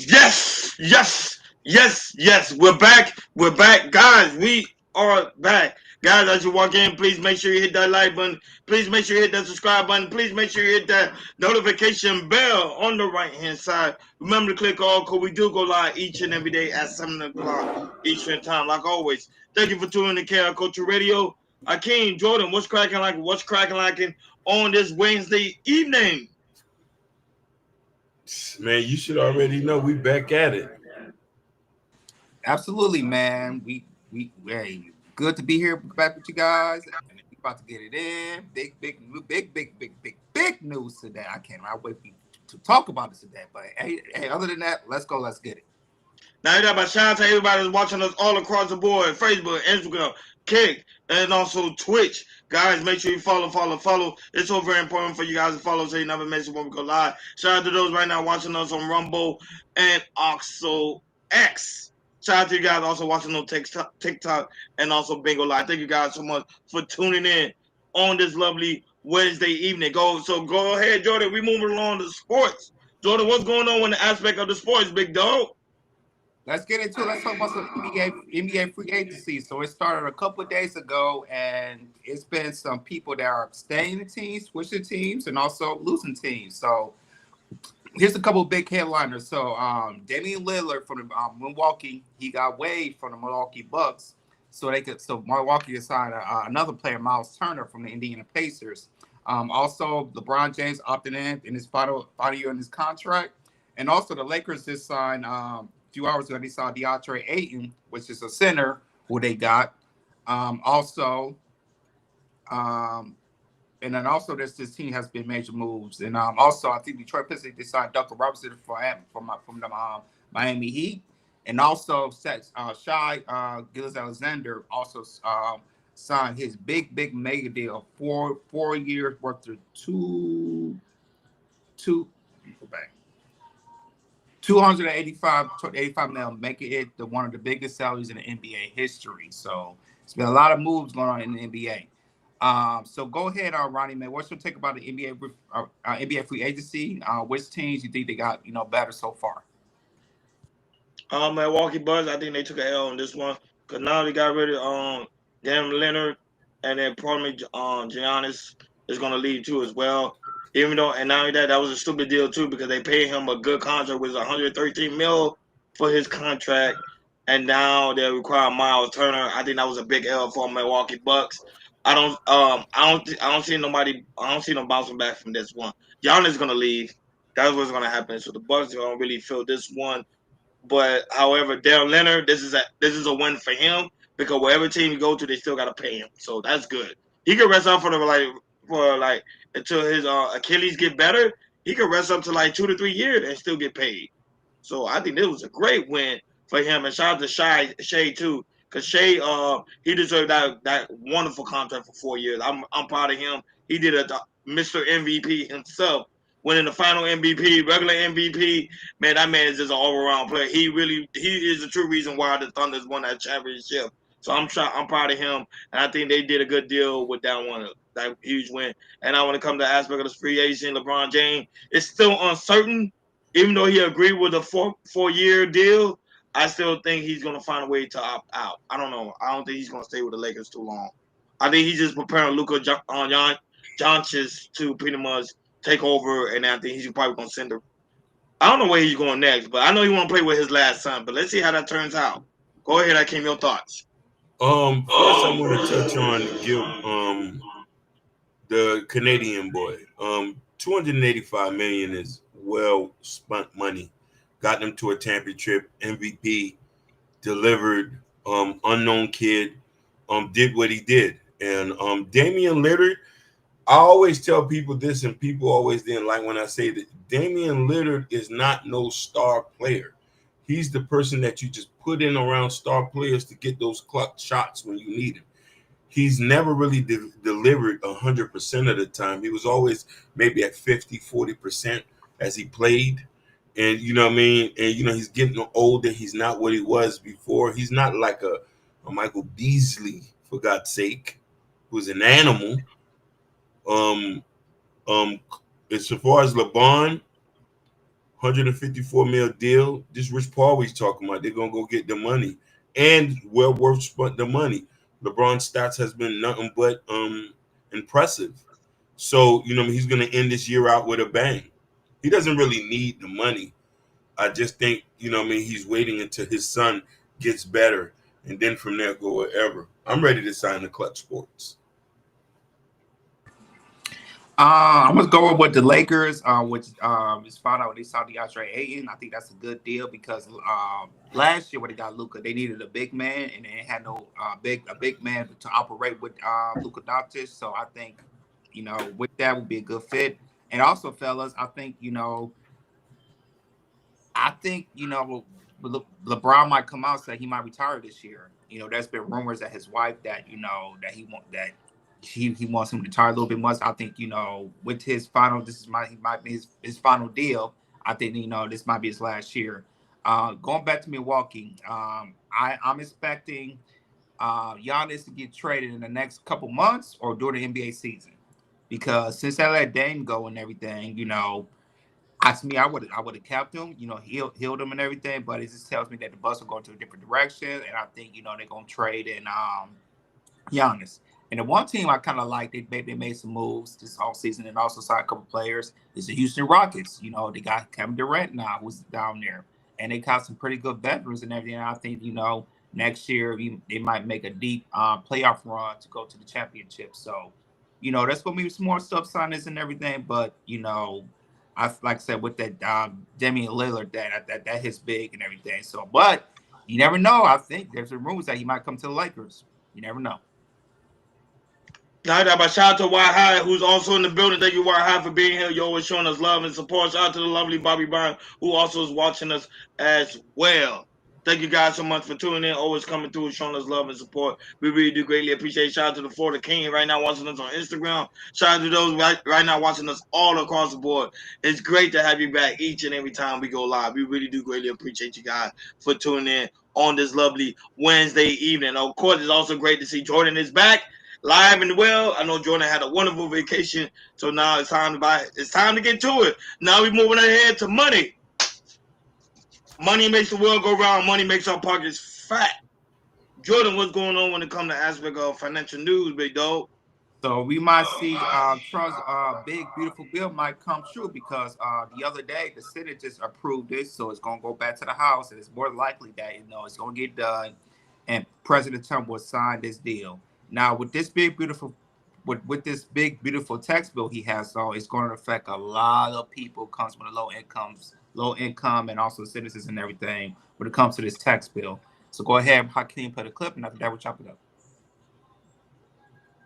Yes, yes, yes, yes. We're back. We're back, guys. We are back, guys. As you walk in, please make sure you hit that like button. Please make sure you hit that subscribe button. Please make sure you hit that notification bell on the right hand side. Remember to click all, because we do go live each and every day at 7 o'clock Eastern time. Like always, thank you for tuning in to KR Culture Radio. Akeem, Jordan, what's cracking like? What's cracking like on this Wednesday evening? Man, you should already know we back at it. Absolutely, man. We hey, good to be here back with you guys, and we about to get it in. Big news today. I can't wait to talk about this today. But hey, other than that, let's go. Let's get it. Now, you got shout out to everybody that's watching us all across the board: Facebook, Instagram, Kick, and also Twitch. Guys, make sure you follow. It's so very important for you guys to follow so you never miss it when we go live. Shout out to those right now watching us on Rumble and also X. Shout out to you guys also watching on TikTok and also Bingo Live. Thank you guys so much for tuning in on this lovely Wednesday evening. Go ahead, Jordan. We moving along to sports. Jordan, what's going on in the aspect of the sports, big dog? Let's get into it. Let's talk about some NBA free agency. So it started a couple of days ago, and it's been some people that are staying in teams, switching teams, and also losing teams. So here's a couple of big headliners. So Damian Lillard from the Milwaukee, he got waived from the Milwaukee Bucks, so Milwaukee could sign another player, Miles Turner, from the Indiana Pacers. Also, LeBron James opted in his final year in his contract, and also the Lakers just signed. Few hours ago, they saw DeAndre Ayton, which is a center who they got. And then also this team has been major moves. And also, I think Detroit Pistons, they signed Duncan Robinson from the Miami Heat. And also, Shai Gilgeous-Alexander also signed his big mega deal of 4 years worth of two. Go back. 85 million, making it one of the biggest salaries in the NBA history. So it's been a lot of moves going on in the NBA. So go ahead, Ronnie, man. What's your take about the NBA free agency? Which teams you think they got better so far? Milwaukee Bucks, I think they took an L on this one because now they got rid of Damian Lillard, and then probably Giannis is going to leave too as well. Even though, and not only that was a stupid deal too because they paid him a good contract, with 113 mil for his contract, and now they require Miles Turner. I think that was a big L for Milwaukee Bucks. I don't see them bouncing back from this one. Giannis is gonna leave. That's what's gonna happen. So the Bucks don't really feel this one. But however, Dale Leonard, this is a win for him because wherever team you go to, they still gotta pay him. So that's good. He can rest up for until his Achilles get better. He can rest up to 2 to 3 years and still get paid. So I think this was a great win for him. And shout out to Shea too, because Shea he deserved that wonderful contract for 4 years. I'm proud of him. He did a Mr. MVP himself, winning the final MVP, regular MVP. Man, that man is just an all-around player. He is the true reason why the Thunders won that championship. So I'm proud of him, and I think they did a good deal with that huge win. And now when it comes to the aspect of the free agent, LeBron James, it's still uncertain. Even though he agreed with a four-year deal, I still think he's going to find a way to opt out. I don't know. I don't think he's going to stay with the Lakers too long. I think he's just preparing Luka Doncic to pretty much take over, and I think he's probably going to send her. I don't know where he's going next, but I know he want to play with his last son. But let's see how that turns out. Go ahead, Akeem, your thoughts. First I want to touch on the Canadian boy. 285 million is well spent money. Got them to a championship, MVP, delivered. Unknown kid, did what he did, and Damian Lillard. I always tell people this, and people always didn't like when I say that Damian Lillard is not no star player. He's the person that you just put in around star players to get those clutch shots when you need him. He's never really delivered 100% of the time. He was always maybe at 50, 40% as he played. And you know what I mean? And he's getting older. He's not what he was before. He's not like a Michael Beasley, for God's sake, who's an animal. As far as LeBron, 154 mil deal. This Rich Paul he's talking about. They're gonna go get the money, and well worth spent the money. LeBron's stats has been nothing but impressive. So he's gonna end this year out with a bang. He doesn't really need the money. I just think he's waiting until his son gets better, and then from there go wherever. I'm ready to sign the Clutch Sports. I'm gonna go with the Lakers, which is found out they saw DeAndre Ayton. I think that's a good deal because last year when they got Luka, they needed a big man, and they had no big man to operate with Luka Doncic. So I think with that would be a good fit. And also, fellas, I think LeBron might come out and say he might retire this year. There's been rumors that his wife that he wants him to retire a little bit much. I think with his final, he might be his final deal. I think this might be his last year. Going back to Milwaukee, I'm expecting Giannis to get traded in the next couple months or during the NBA season, because since I let Dame go and everything, to me, I would have kept him, healed him and everything, but it just tells me that the Bucks are going to a different direction, and I think they're going to trade in Giannis. And the one team I kind of like, they made some moves this whole season and also signed a couple players, is the Houston Rockets. They got Kevin Durant now, who's down there, and they got some pretty good veterans and everything. And I think next year they might make a deep playoff run to go to the championship. So that's going to be some more stuff signings and everything, but like I said, with that Damian Lillard, that hits big and everything. So, but you never know. I think there's some rumors that he might come to the Lakers. You never know. Shout out to White High, who's also in the building. Thank you, White High, for being here. You're always showing us love and support. Shout out to the lovely Bobby Brown, who also is watching us as well. Thank you guys so much for tuning in, always coming through and showing us love and support. We really do greatly appreciate it. Shout out to the Florida King right now watching us on Instagram. Shout out to those right now watching us all across the board. It's great to have you back each and every time we go live. We really do greatly appreciate you guys for tuning in on this lovely Wednesday evening. Of course, it's also great to see Jordan is back live and well. I know Jordan had a wonderful vacation, so now it's time to get to it. Now we're moving ahead to money. Money makes the world go round. Money makes our pockets fat. Jordan, what's going on when it comes to aspect of financial news, big dog? So we might see Trump's big, beautiful bill might come true because the other day the Senate just approved this, so it's going to go back to the House, and it's more likely that it's going to get done, and President Trump will sign this deal. Now, with this big, beautiful tax bill he has, so it's going to affect a lot of people. Comes from the low income, and also citizens and everything when it comes to this tax bill. So go ahead, Hakeem, put a clip, and after that, we'll chop it up.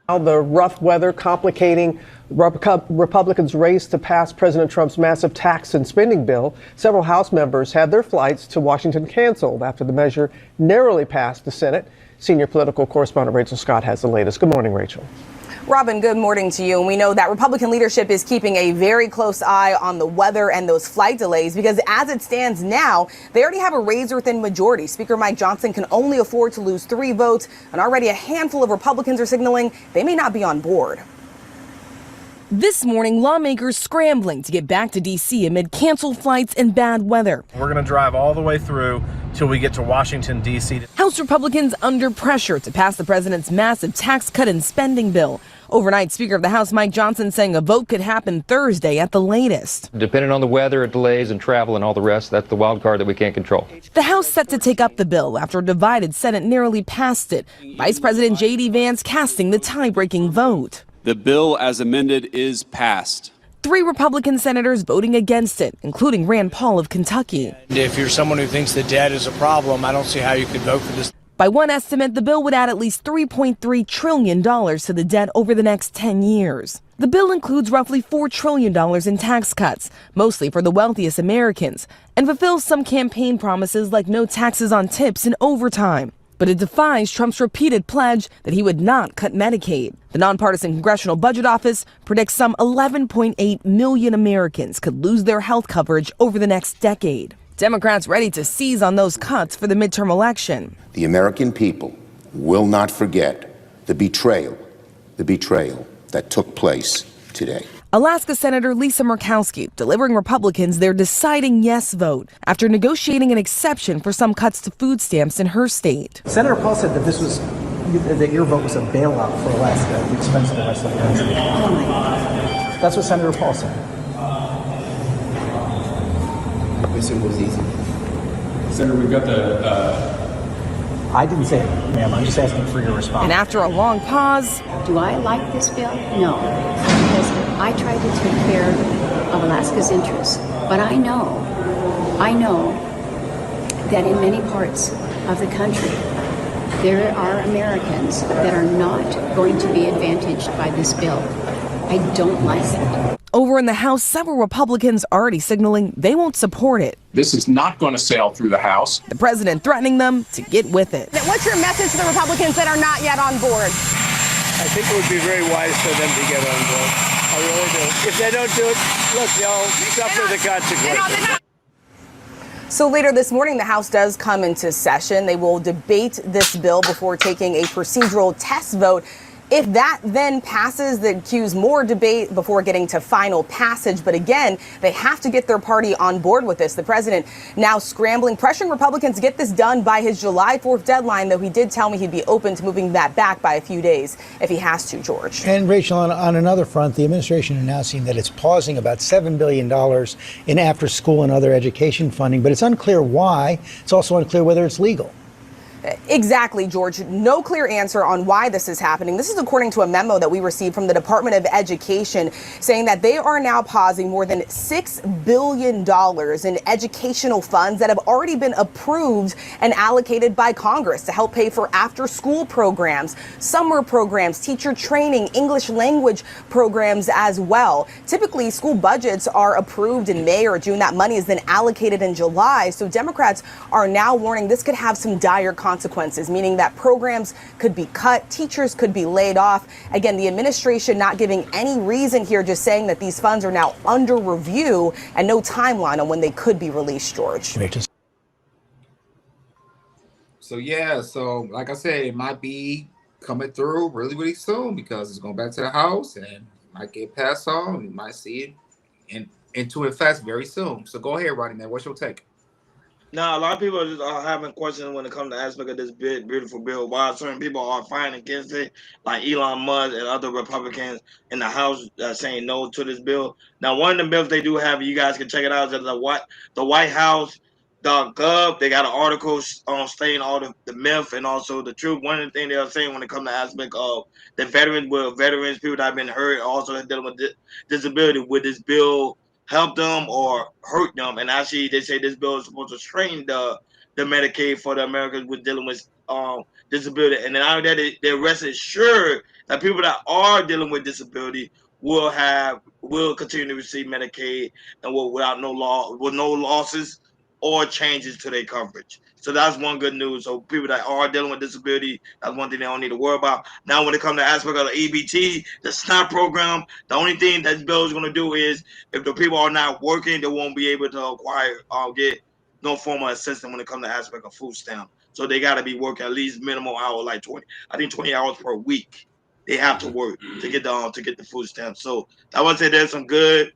Now the rough weather complicating Republicans' race to pass President Trump's massive tax and spending bill. Several House members had their flights to Washington canceled after the measure narrowly passed the Senate. Senior political correspondent Rachel Scott has the latest. Good morning, Rachel. Robin, good morning to you. And we know that Republican leadership is keeping a very close eye on the weather and those flight delays because as it stands now, they already have a razor-thin majority. Speaker Mike Johnson can only afford to lose 3 votes, and already a handful of Republicans are signaling they may not be on board. This morning, lawmakers scrambling to get back to D.C. amid canceled flights and bad weather. We're going to drive all the way through till we get to Washington, D.C. House Republicans under pressure to pass the president's massive tax cut and spending bill. Overnight, Speaker of the House Mike Johnson saying a vote could happen Thursday at the latest. Depending on the weather, delays and travel and all the rest, that's the wild card that we can't control. The House set to take up the bill after a divided Senate narrowly passed it. Vice President J.D. Vance casting the tie-breaking vote. The bill as amended is passed. 3 Republican senators voting against it, including Rand Paul of Kentucky. If you're someone who thinks the debt is a problem, I don't see how you could vote for this. By one estimate, the bill would add at least $3.3 trillion to the debt over the next 10 years. The bill includes roughly $4 trillion in tax cuts, mostly for the wealthiest Americans, and fulfills some campaign promises like no taxes on tips and overtime. But it defies Trump's repeated pledge that he would not cut Medicaid. The nonpartisan Congressional Budget Office predicts some 11.8 million Americans could lose their health coverage over the next decade. Democrats ready to seize on those cuts for the midterm election. The American people will not forget the betrayal that took place today. Alaska Senator Lisa Murkowski delivering Republicans their deciding yes vote after negotiating an exception for some cuts to food stamps in her state. Senator Paul said that your vote was a bailout for Alaska at the expense of the rest of the country. Oh my God. That's what Senator Paul said. This was easy. Senator, we've got the... I didn't say it, ma'am. I'm just asking for your response. And after a long pause, Do I like this bill? No. Because I tried to take care of Alaska's interests. But I know that in many parts of the country, there are Americans that are not going to be advantaged by this bill. I don't like it. over in the House, several Republicans already signaling they won't support it. This is not going to sail through the House. The president threatening them to get with it. What's your message to the Republicans that are not yet on board? I think it would be very wise for them to get on board. I really do. If they don't do it, look, they'll suffer the consequences. So later this morning, the House does come into session. They will debate this bill before taking a procedural test vote. If that then passes, that cues more debate before getting to final passage. But again, they have to get their party on board with this. The president now scrambling, pressuring Republicans to get this done by his July 4th deadline, though he did tell me he'd be open to moving that back by a few days if he has to, George. And Rachel, on another front, the administration announcing that it's pausing about $7 billion in after school and other education funding, but it's unclear why. It's also unclear whether it's legal. Exactly, George. No clear answer on why this is happening. This is according to a memo that we received from the Department of Education saying that they are now pausing more than $6 billion in educational funds that have already been approved and allocated by Congress to help pay for after-school programs, summer programs, teacher training, English language programs as well. Typically, school budgets are approved in May or June. That money is then allocated in July. So Democrats are now warning this could have some dire consequences, meaning that programs could be cut, teachers could be laid off. Again, the administration not giving any reason here, just saying that these funds are now under review and no timeline on when they could be released, George. So like I said, it might be coming through really, really soon because it's going back to the House and might get passed on. You might see it into effect very soon. So go ahead, Rodney, man. What's your take? Now, a lot of people are just having questions when it comes to the aspect of this beautiful bill. Why certain people are fighting against it, like Elon Musk and other Republicans in the House saying no to this bill. Now, one of the bills they do have, you guys can check it out, is the White House.gov. They got an article stating all the myth and also the truth. One of the things they are saying when it comes to the aspect of the veterans, people that have been hurt, also dealing with disability, with this bill help them or hurt them. And actually, they say this bill is supposed to strengthen the Medicaid for the Americans with dealing with disability. And then out of that, they're rest assured that people that are dealing with disability will continue to receive Medicaid and with no losses or changes to their coverage. So that's one good news. So people that are dealing with disability, that's one thing they don't need to worry about. Now, when it comes to the aspect of the EBT, the SNAP program, the only thing that this bill is going to do is if the people are not working, they won't be able to get no form of assistance when it comes to the aspect of food stamp. So they got to be working at least minimum hour, like 20 hours per week. They have to work to get the food stamp. So I would say there's some good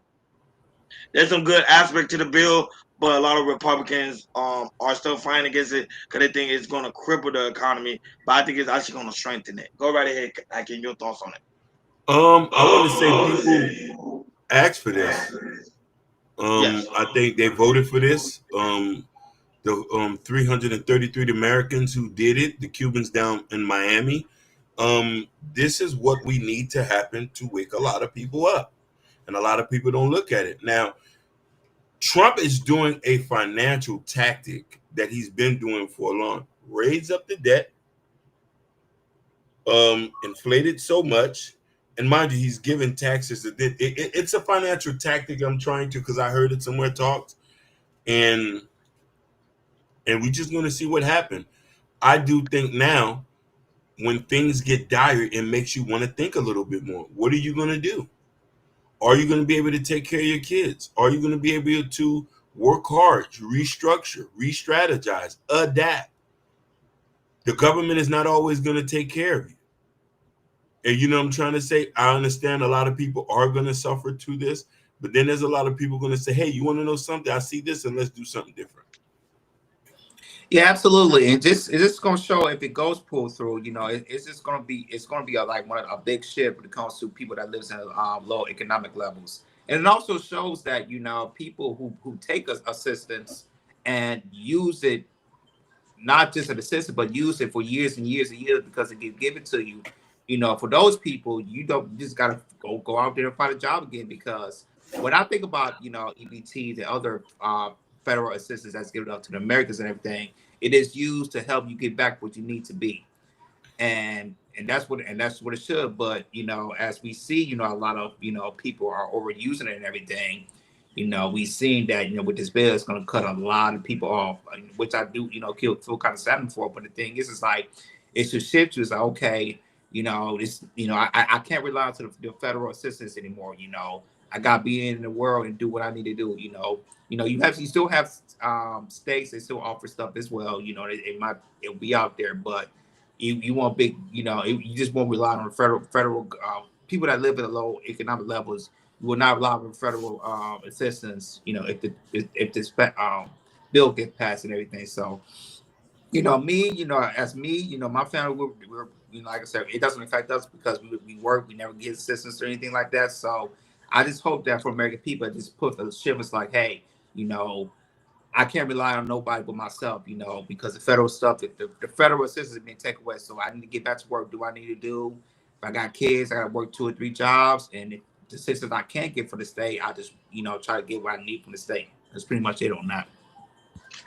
aspect to the bill. But a lot of Republicans are still fighting against it because they think it's going to cripple the economy. But I think it's actually going to strengthen it. Go right ahead, Hakeem, your thoughts on it. I want to say people asked for this. Yes. I think they voted for this. The 333 Americans who did it, the Cubans down in Miami. This is what we need to happen to wake a lot of people up. And a lot of people don't look at it. Now, Trump is doing a financial tactic that he's been doing for a long. Raise up the debt, inflated so much, and mind you, he's giving taxes. It's a financial tactic. I'm trying to, because I heard it somewhere talked, and we're just going to see what happens. I do think now, when things get dire, it makes you want to think a little bit more. What are you going to do? Are you going to be able to take care of your kids? Are you going to be able to work hard, restructure, re-strategize, adapt? The government is not always going to take care of you. And you know what I'm trying to say? I understand a lot of people are going to suffer to this, but then there's a lot of people going to say, hey, you want to know something? I see this and let's do something different. Yeah, absolutely. And it's just gonna show if it goes pulled through, it's just gonna be like a big shift when it comes to people that lives in low economic levels. And it also shows that people who take assistance and use it, not just an assistance, but use it for years and years and years because it gets given to you. For those people, you just gotta go out there and find a job again. Because when I think about EBT, the other federal assistance that's given out to the Americans and everything, it is used to help you get back what you need to be, and that's what it should. But as we see, a lot of people are overusing it and everything. We seen that with this bill, it's going to cut a lot of people off, which I do feel kind of saddened for. But the thing is, it's like it should shift to it's like, okay, this I can't rely on the federal assistance anymore. I got to be in the world and do what I need to do. You still have states that still offer stuff as well. It'll be out there, but you want big. You just won't rely on the federal people that live at low economic levels. You will not rely on federal assistance. If this bill gets passed and everything. So as me, my family, we're like I said, it doesn't affect us because we work, we never get assistance or anything like that. So I just hope that for American people, just put the shivers like, hey, I can't rely on nobody but myself, because the federal stuff, the federal assistance is being taken away. So I need to get back to work. Do what I need to do? If I got kids, I got to work 2 or 3 jobs. And if the assistance I can't get from the state, I just, try to get what I need from the state. That's pretty much it on that.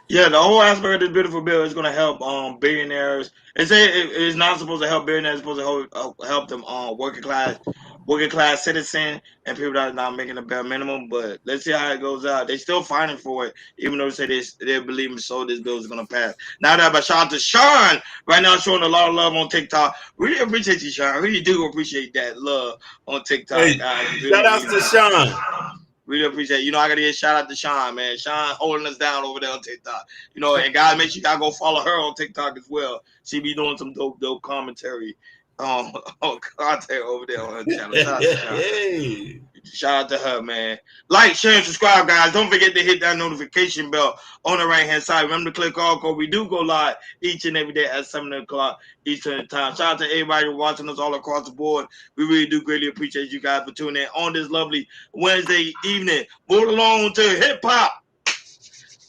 Yeah, the whole aspect of this beautiful bill is going to help billionaires. It's not supposed to help billionaires. It's supposed to help them working class citizen and people that are not making the bare minimum. But let's see how it goes out. They're still fighting for it, even though they say they believe so this bill is going to pass. Now that, but shout out to Sean right now showing a lot of love on TikTok. Really appreciate you, Sean. Really do appreciate that love on TikTok. Hey, shout out to Sean. Really appreciate it. I gotta give a shout out to Sean, man. Sean holding us down over there on TikTok. And guys, make sure y'all go follow her on TikTok as well. She be doing some dope commentary content over there on her channel. Shout out to Sean. Shout out to her, man. Like, share, and subscribe, guys. Don't forget to hit that notification bell on the right-hand side. Remember to click all code. We do go live each and every day at 7 o'clock Eastern time. Shout out to everybody watching us all across the board. We really do greatly appreciate you guys for tuning in on this lovely Wednesday evening. Move along to hip-hop.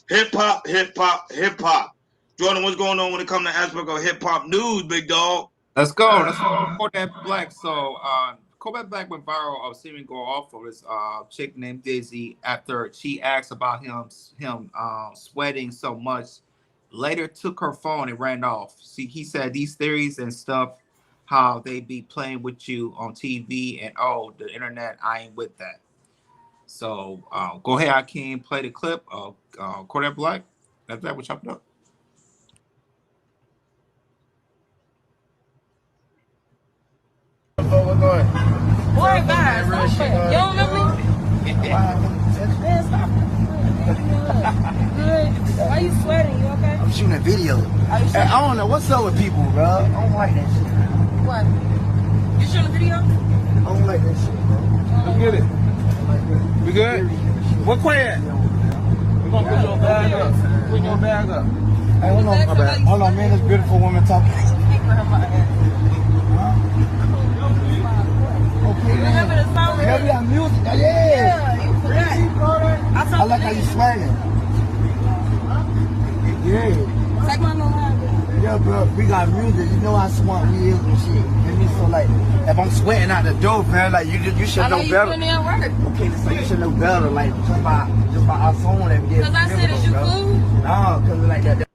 Hip-hop, hip-hop, hip-hop. Jordan, what's going on when it comes to aspect of hip-hop news, big dog? Let's go. Let's go. Kodak Black. So, Kodak Black went viral of seeming go off of this chick named Dizzy after she asked about him sweating so much. Later took her phone and ran off. See, he said these theories and stuff, how they be playing with you on TV and the internet, I ain't with that. So go ahead, Akeem, play the clip of Kodak Black. That's that. We'll chop it up. We're going. Boy, bye. You don't remember me? Man, stop. Good. Why you sweating? You okay? I'm shooting a video. I don't know what's up with people, bro. I don't like that shit. What? You shooting a video? I don't like that shit, bro. Get it. We good? What quiet? We're gonna put your bag up. Put your bag up. Hey, hold on, my bad. Hold on, man. This beautiful woman talking. Remember the song? Yeah, we got music. Yeah, you forgot. I like how you swagging. Yeah. Take my line. Yeah, bro. We got music. You know how smart we is and shit. And me, so like, if I'm sweating out the door, man, like you should know better. Okay, so you should know better, like just by our song that we did. Cause I said, is you cool? No, cause like that.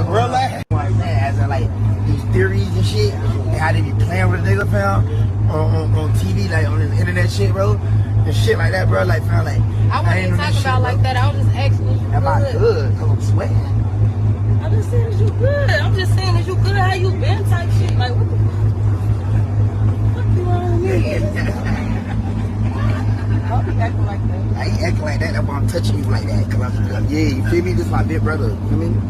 Real life. Like that, as in like these theories and shit, and how they be playing with a nigga, fam. On TV, like on the internet shit, bro, and shit like that, bro. Like, fam, like I wasn't talking about like that. I was just asking if you am I good? Cause I'm sweating. I'm just saying that you good. I'm just saying that you good. How you been? Type shit. Like what the fuck you on me? I'll be acting like that. I ain't acting like that. That's why I'm touching you like that. Cause I'm, yeah, you feel me? This is my big brother. You know what I mean?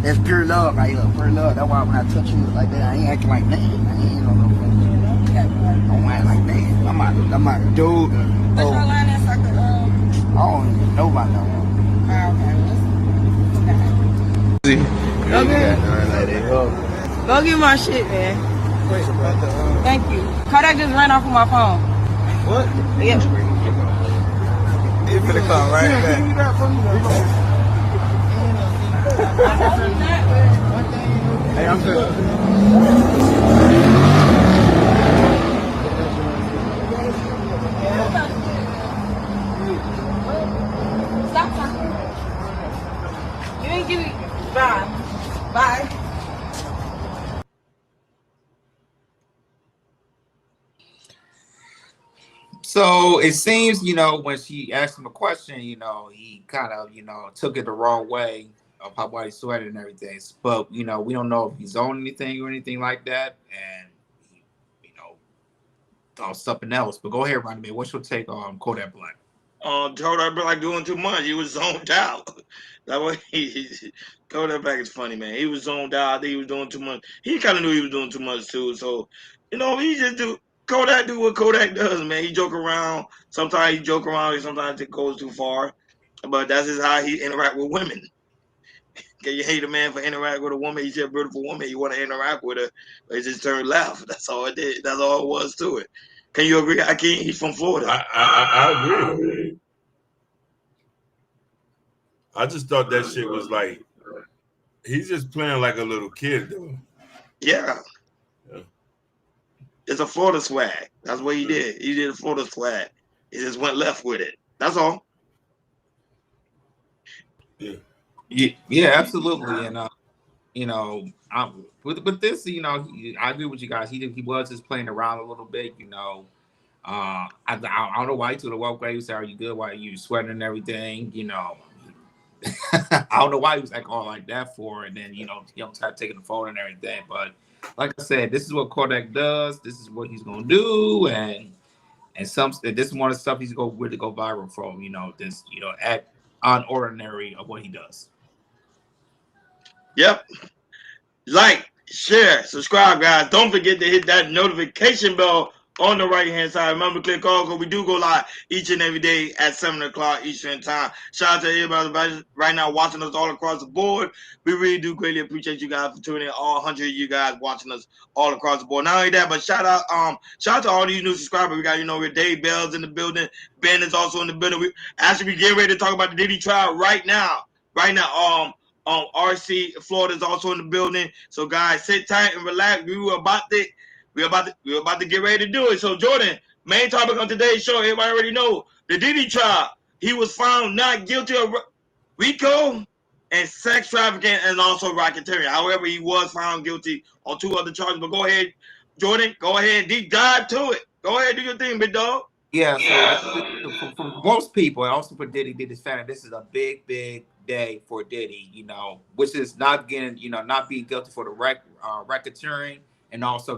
That's pure love right here, pure love. That's why when I touch you like that, I ain't acting like that. I ain't on no fucking. Don't act like that. I'm a dude. What's your line at, sucker? I don't even know about that one. Go get my shit, man. Thank you. Kodak just ran off of my phone. What? Yeah. You finna come right back. Hey, I'm good. Stop talking. You ain't give me. Bye. Bye. So it seems, when she asked him a question, he kind of, took it the wrong way of how body sweated and everything. But, we don't know if he's on anything or anything like that. And, thought something else. But go ahead, Ronnie. What's your take on Kodak Black? Kodak Black doing too much. He was zoned out. That way, Kodak Black is funny, man. He was zoned out. I think he was doing too much. He kind of knew he was doing too much too. So, he just do. Kodak do what Kodak does, man. He joke around. Sometimes he joke around. Sometimes it goes too far. But that's just how he interact with women. Okay, you hate a man for interacting with a woman. You see a beautiful woman, you want to interact with her, but it just turned left. That's all it did. That's all it was to it. Can you agree? I can't. He's from Florida. I agree. I just thought that shit was like, he's just playing like a little kid, though. Yeah. It's a Florida swag. That's what he did. He did a Florida swag. He just went left with it. That's all. Yeah, absolutely. And with this, I agree with you guys. He was just playing around a little bit. I don't know why he took the walk away. He said, "Are you good? Why are you sweating and everything?" I don't know why he was like all like that for. And then start taking the phone and everything. But like I said, this is what Kodak does. This is what he's gonna do, and this is one of the stuff he's gonna really go viral from. This act unordinary of what he does. Yep. Like, share, subscribe, guys. Don't forget to hit that notification bell on the right-hand side. Remember, click all, because we do go live each and every day at 7 o'clock Eastern time. Shout out to everybody right now watching us all across the board. We really do greatly appreciate you guys for tuning in. All 100 of you guys watching us all across the board. Not only that, but shout out to all these new subscribers. We got, with Dave Bell's in the building. Ben is also in the building. We get ready to talk about the Diddy trial right now. RC Florida is also in the building. So guys, sit tight and relax. We're about to get ready to do it. So Jordan, main topic on today's show, everybody already know the Diddy trial. He was found not guilty of RICO and sex trafficking and also racketeering. However, he was found guilty on 2 other charges. But go ahead, Jordan, go ahead and deep dive to it. Go ahead, do your thing, big dog. Yeah, so for most people, and also for Diddy's family, this is a big day for Diddy, which is not being guilty for the racketeering and also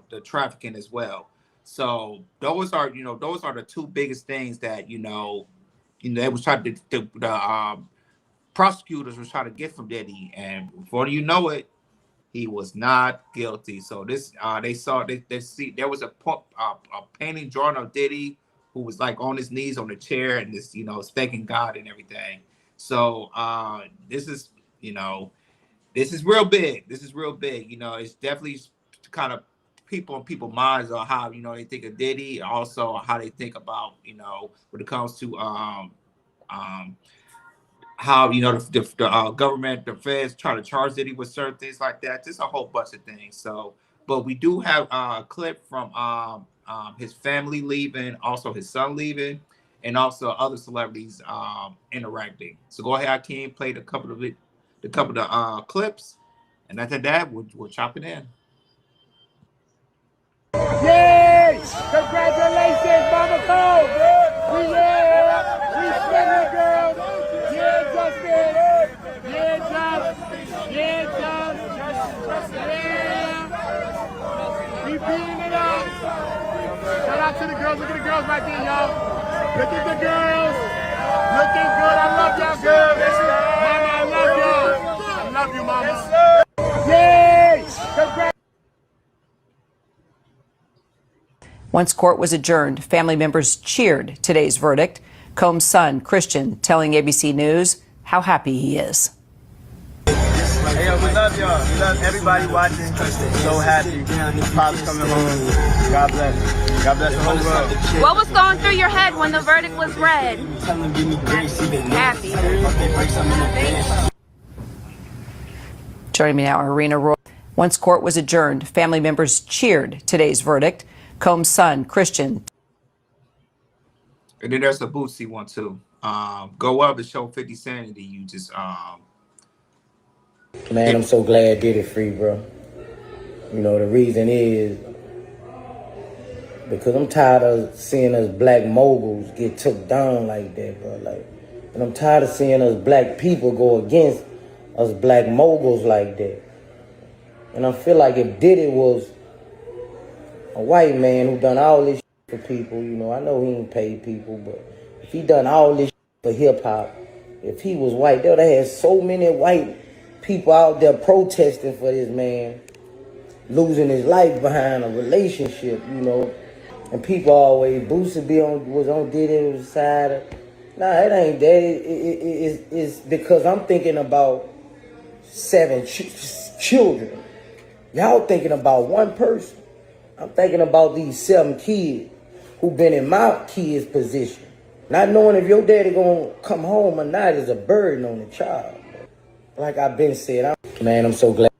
the trafficking as well. So those are the 2 biggest things that they was trying to the prosecutors was trying to get from Diddy, and before you know it, he was not guilty. So this they see there was a painting drawing of Diddy who was like on his knees on the chair and this thanking God and everything. So this is real big. This is real big. It's definitely kind of people's minds on how they think of Diddy, and also how they think about when it comes to how the government, the feds try to charge Diddy with certain things like that. Just a whole bunch of things. So, but we do have a clip from his family leaving, also his son leaving, and also other celebrities interacting. So go ahead, Hakeem, play the couple of clips, and after that, we'll chop it in. Yes! Congratulations, Mama Cole! We spinning, girls! Yeah, Justin! Yeah, Justin! Yeah, Justin! Yeah! We beating it up! Shout out to the girls. Look at the girls right there, y'all. Look at the girls. Looking good. I love y'all, girls. Mama, I love y'all. I love you, Mama. Once court was adjourned, family members cheered today's verdict. Combs' son, Christian, telling ABC News how happy he is. Hey, yo, we love y'all. We love everybody watching. So happy. Pop's coming home. God bless. God bless the whole world. What was going through your head when the verdict was read? Happy. Joining me now, Irina Roy. Once court was adjourned, family members cheered today's verdict. Combs' son, Christian. And then there's a Bootsy one too. Go up and show 50 sanity. You just Man, I'm so glad Diddy free, bro. You know, the reason is because I'm tired of seeing us black moguls get took down like that, bro. Like, and I'm tired of seeing us black people go against us black moguls like that. And I feel like if Diddy was a white man who done all this for people, you know, I know he ain't paid people, but if he done all this for hip-hop, if he was white, they would have had so many white people out there protesting for this man losing his life behind a relationship, you know. And people always, Boosie was on Diddy's side. Nah, it ain't that. It's because I'm thinking about 7 children. Y'all thinking about one person. I'm thinking about these 7 kids who been in my kid's position. Not knowing if your daddy gonna come home or not is a burden on the child. Like I've been said, man, I'm so glad.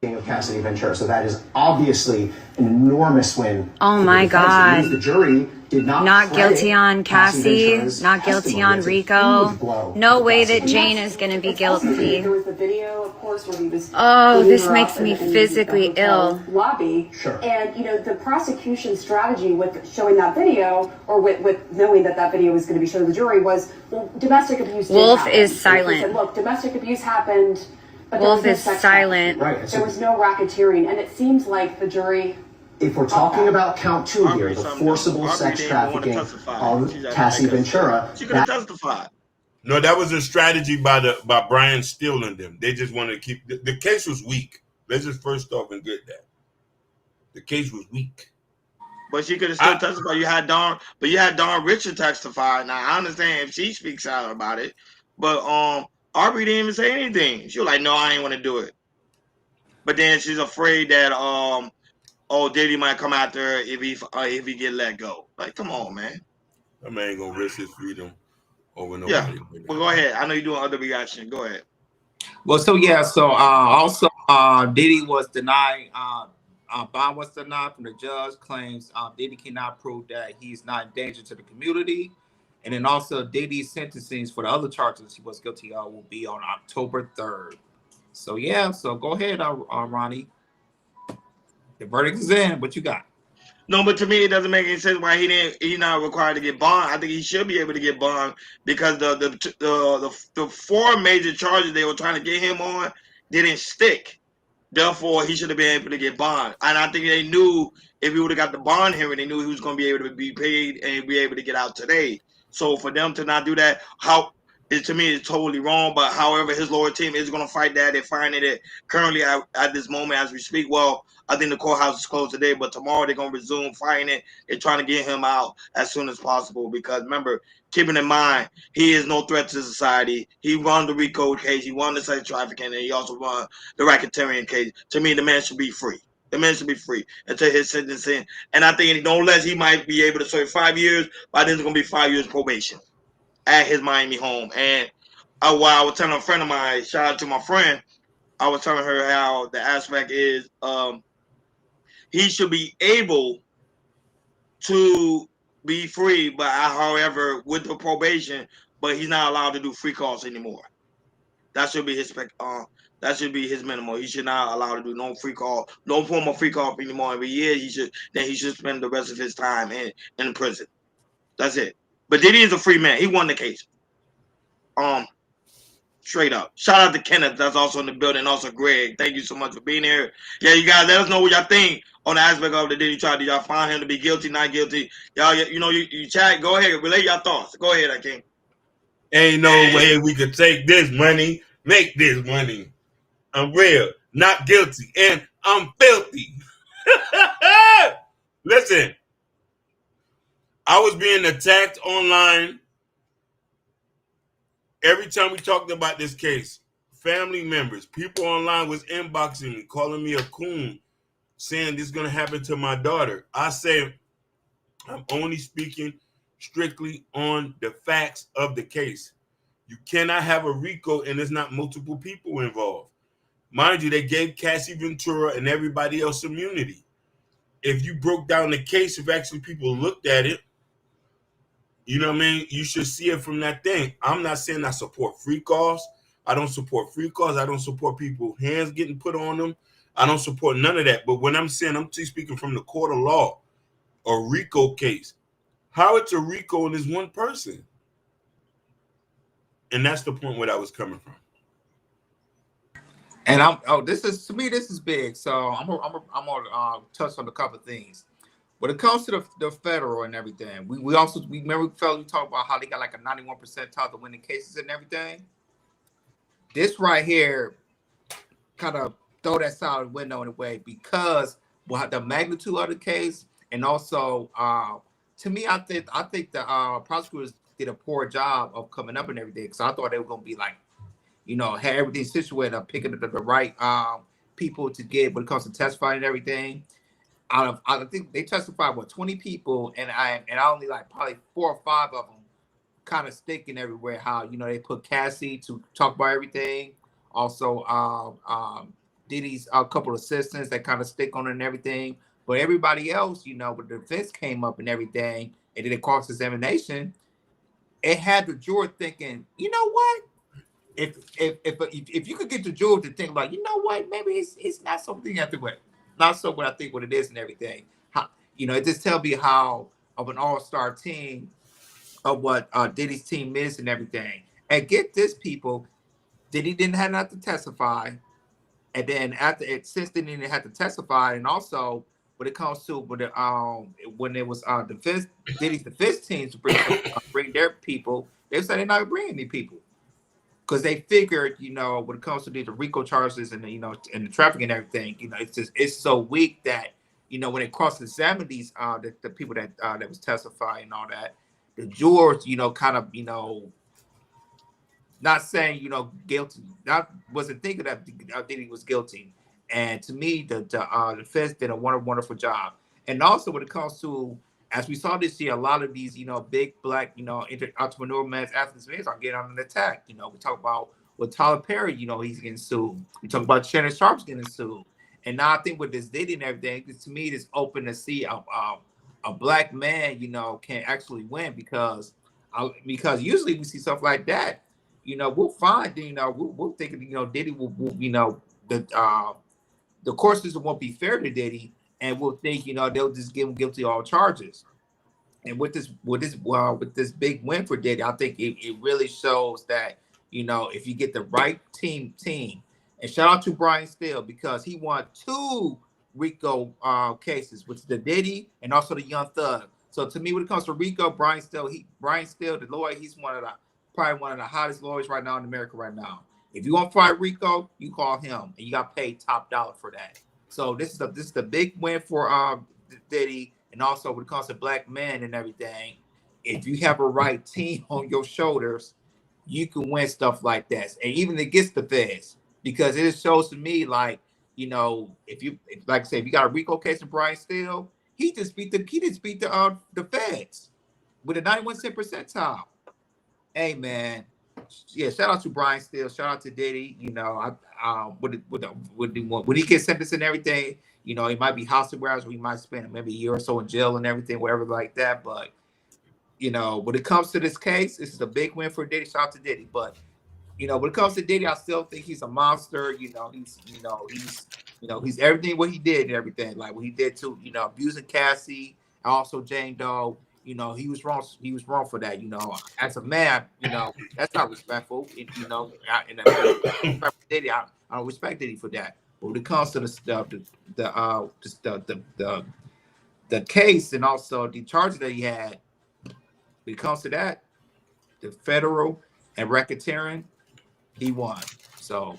Of Cassidy Ventura, so that is obviously an enormous win. Oh my God! The jury did not guilty on Cassie, not guilty on RICO. No way that Jane is going to be guilty. There was the video, of course, where he was. Oh, this makes me physically ill. Lobby. Sure. And you know the prosecution strategy with showing that video, or with knowing that video was going to be shown to the jury, was well, domestic abuse. Wolf is silent. They said, look, domestic abuse happened. But Wolf is silent. Right. There was no racketeering, and it seems like the jury. If we're talking about count 2 here, the forcible sex trafficking of Cassie Ventura, she could have testified. No, that was a strategy by Brian Steele and them. They just wanted to keep the case was weak. Let's just first off and get that. The case was weak. But she could have still testified. You had Dawn Richard testify. Now I understand if she speaks out about it, but Aubrey didn't even say anything. She was like, "No, I ain't want to do it." But then she's afraid that Diddy might come after her if he get let go. Like, come on, man. That man ain't gonna risk his freedom over nobody. Yeah, well, go ahead. I know you're doing other reaction. Go ahead. Well, also Diddy was denied. Bond was denied from the judge. Claims Diddy cannot prove that he's not in danger to the community. And then also Diddy's sentencing for the other charges he was guilty of will be on October 3rd. So yeah, so go ahead, Ronnie. The verdict is in. What you got? No, but to me it doesn't make any sense why he's not required to get bond. I think he should be able to get bond because the 4 major charges they were trying to get him on didn't stick. Therefore, he should have been able to get bond. And I think they knew if he would have got the bond hearing, they knew he was going to be able to be paid and be able to get out today. So for them to not do that, to me, it's totally wrong. But however, his lower team is going to fight that. They're finding it currently at this moment as we speak. Well, I think the courthouse is closed today, but tomorrow they're going to resume fighting it. They're trying to get him out as soon as possible because remember, keeping in mind, he is no threat to society. He won the RICO case. He won the sex trafficking, and he also won the Racketeering case. To me, the man should be free. The man should be free until his sentencing. And I think no less he might be able to serve 5 years, but then it's going to be 5 years probation at his Miami home. And while I was telling a friend of mine, shout out to my friend, I was telling her how the aspect is he should be able to be free, but however, with the probation, but he's not allowed to do free calls anymore. That should be his minimum. He should not allow to do no free call, no form of free call anymore. Every year he should spend the rest of his time in prison. That's it. But Diddy is a free man. He won the case. Straight up. Shout out to Kenneth, that's also in the building. Also Greg, thank you so much for being here. Yeah, you guys let us know what y'all think on the aspect of the Diddy trial. Did y'all find him to be guilty, not guilty? Y'all, you chat. Go ahead, relay your thoughts. Go ahead, Akeem. Ain't no way we could take this money, make this money. I'm real, not guilty, and I'm filthy. Listen, I was being attacked online every time we talked about this case. Family members, people online was inboxing me, calling me a coon, saying this is going to happen to my daughter. I say, I'm only speaking strictly on the facts of the case. You cannot have a RICO and there's not multiple people involved. Mind you, they gave Cassie Ventura and everybody else immunity. If you broke down the case, if actually people looked at it, you know what I mean? You should see it from that thing. I'm not saying I support free calls. I don't support free calls. I don't support people hands getting put on them. I don't support none of that. But when I'm saying, I'm speaking from the court of law, a RICO case, how it's a RICO and is one person. And that's the point where I was coming from. And this is big. So I'm gonna touch on a couple of things. When it comes to the federal and everything, we remember we talked about how they got like a 91% chance of winning cases and everything. This right here kind of throw that solid window in a way because the magnitude of the case, and also to me, I think the prosecutors did a poor job of coming up and everything. Because I thought they were gonna be like, had everything situated up, picking up the right people to get when it comes to testifying and everything. I think they testified 20 people, and I only like probably 4 or 5 of them kind of sticking everywhere. How they put Cassie to talk about everything. Also, Diddy's a couple of assistants that kind of stick on it and everything. But everybody else, when the defense came up and everything, and then the cross-examination, it had the juror thinking, you know what? If you could get the juror to think like, you know what, maybe it's not something at the way, not so what I think what it is and everything. It just tells me how of an all-star team of what Diddy's team is and everything. And get this, people, Diddy didn't have to testify, and then since they didn't have to testify, and also when it comes to when it was Diddy's defense teams to bring their people, they said they're not bringing any people. Because they figured, when it comes to the RICO charges and and the trafficking and everything, it's so weak that when it cross-examined these the people that was testifying and all that, the jurors kind of not saying guilty, wasn't thinking that Diddy was guilty. And to me, the defense did a wonderful job. And also when it comes to, as we saw this year, a lot of these, big black, entrepreneur men, athletes are getting on an attack. We talk about with Tyler Perry, he's getting sued. We talk about Shannon Sharp's getting sued. And now I think with this Diddy and everything, to me, it's open to see a black man, can actually win because usually we see stuff like that. We'll find, we'll think, Diddy will the court system won't be fair to Diddy, and we'll think, they'll just give him guilty of all charges. And with this big win for Diddy, I think it really shows that, if you get the right team, and shout out to Brian Steele because he won 2 RICO cases, which is the Diddy and also the Young Thug. So to me, when it comes to RICO, Brian Steele, the lawyer, he's probably one of the hottest lawyers right now in America right now. If you want to fight RICO, you call him, and you got paid top dollar for that. So this is the big win for Diddy, and also when it comes to black men and everything. If you have a right team on your shoulders, you can win stuff like that, and even against the feds, because it shows to me like if you got a RICO case of Brian Steele, he just beat the feds with a 91st percentile. Hey man, yeah, shout out to Brian Steele, shout out to Diddy. When he gets sentenced and everything, he might be house arrest, or he might spend maybe a year or so in jail and everything, whatever like that. But when it comes to this case, this is a big win for Diddy. Shout out to Diddy. But when it comes to Diddy, I still think he's a monster. He's everything what he did and everything, like what he did to abusing Cassie and also Jane Doe. He was wrong. He was wrong for that. As a man, that's not respectful. Diddy, I don't respect Diddy for that. But when it comes to the case and also the charges that he had, when it comes to that, the federal and racketeering, he won. So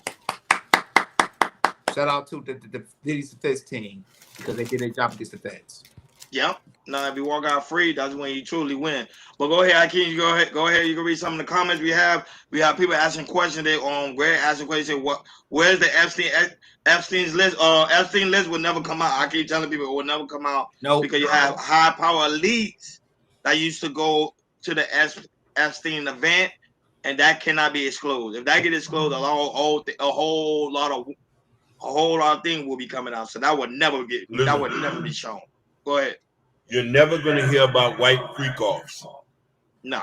shout out to the Diddy's defense team because they did their job against the feds. Yep. Now, if you walk out free, that's when you truly win. But go ahead, Akeem. You go ahead. Go ahead. You can read some of the comments we have. We have people asking questions. They Greg asking questions. Where's the Epstein's list? Epstein list will never come out. I keep telling people it will never come out. No, because you have high power elites that used to go to the Epstein event, and that cannot be disclosed. If that get disclosed, a whole lot of things will be coming out. So that would never be shown. Go ahead. You're never going to hear about white freak-offs. No.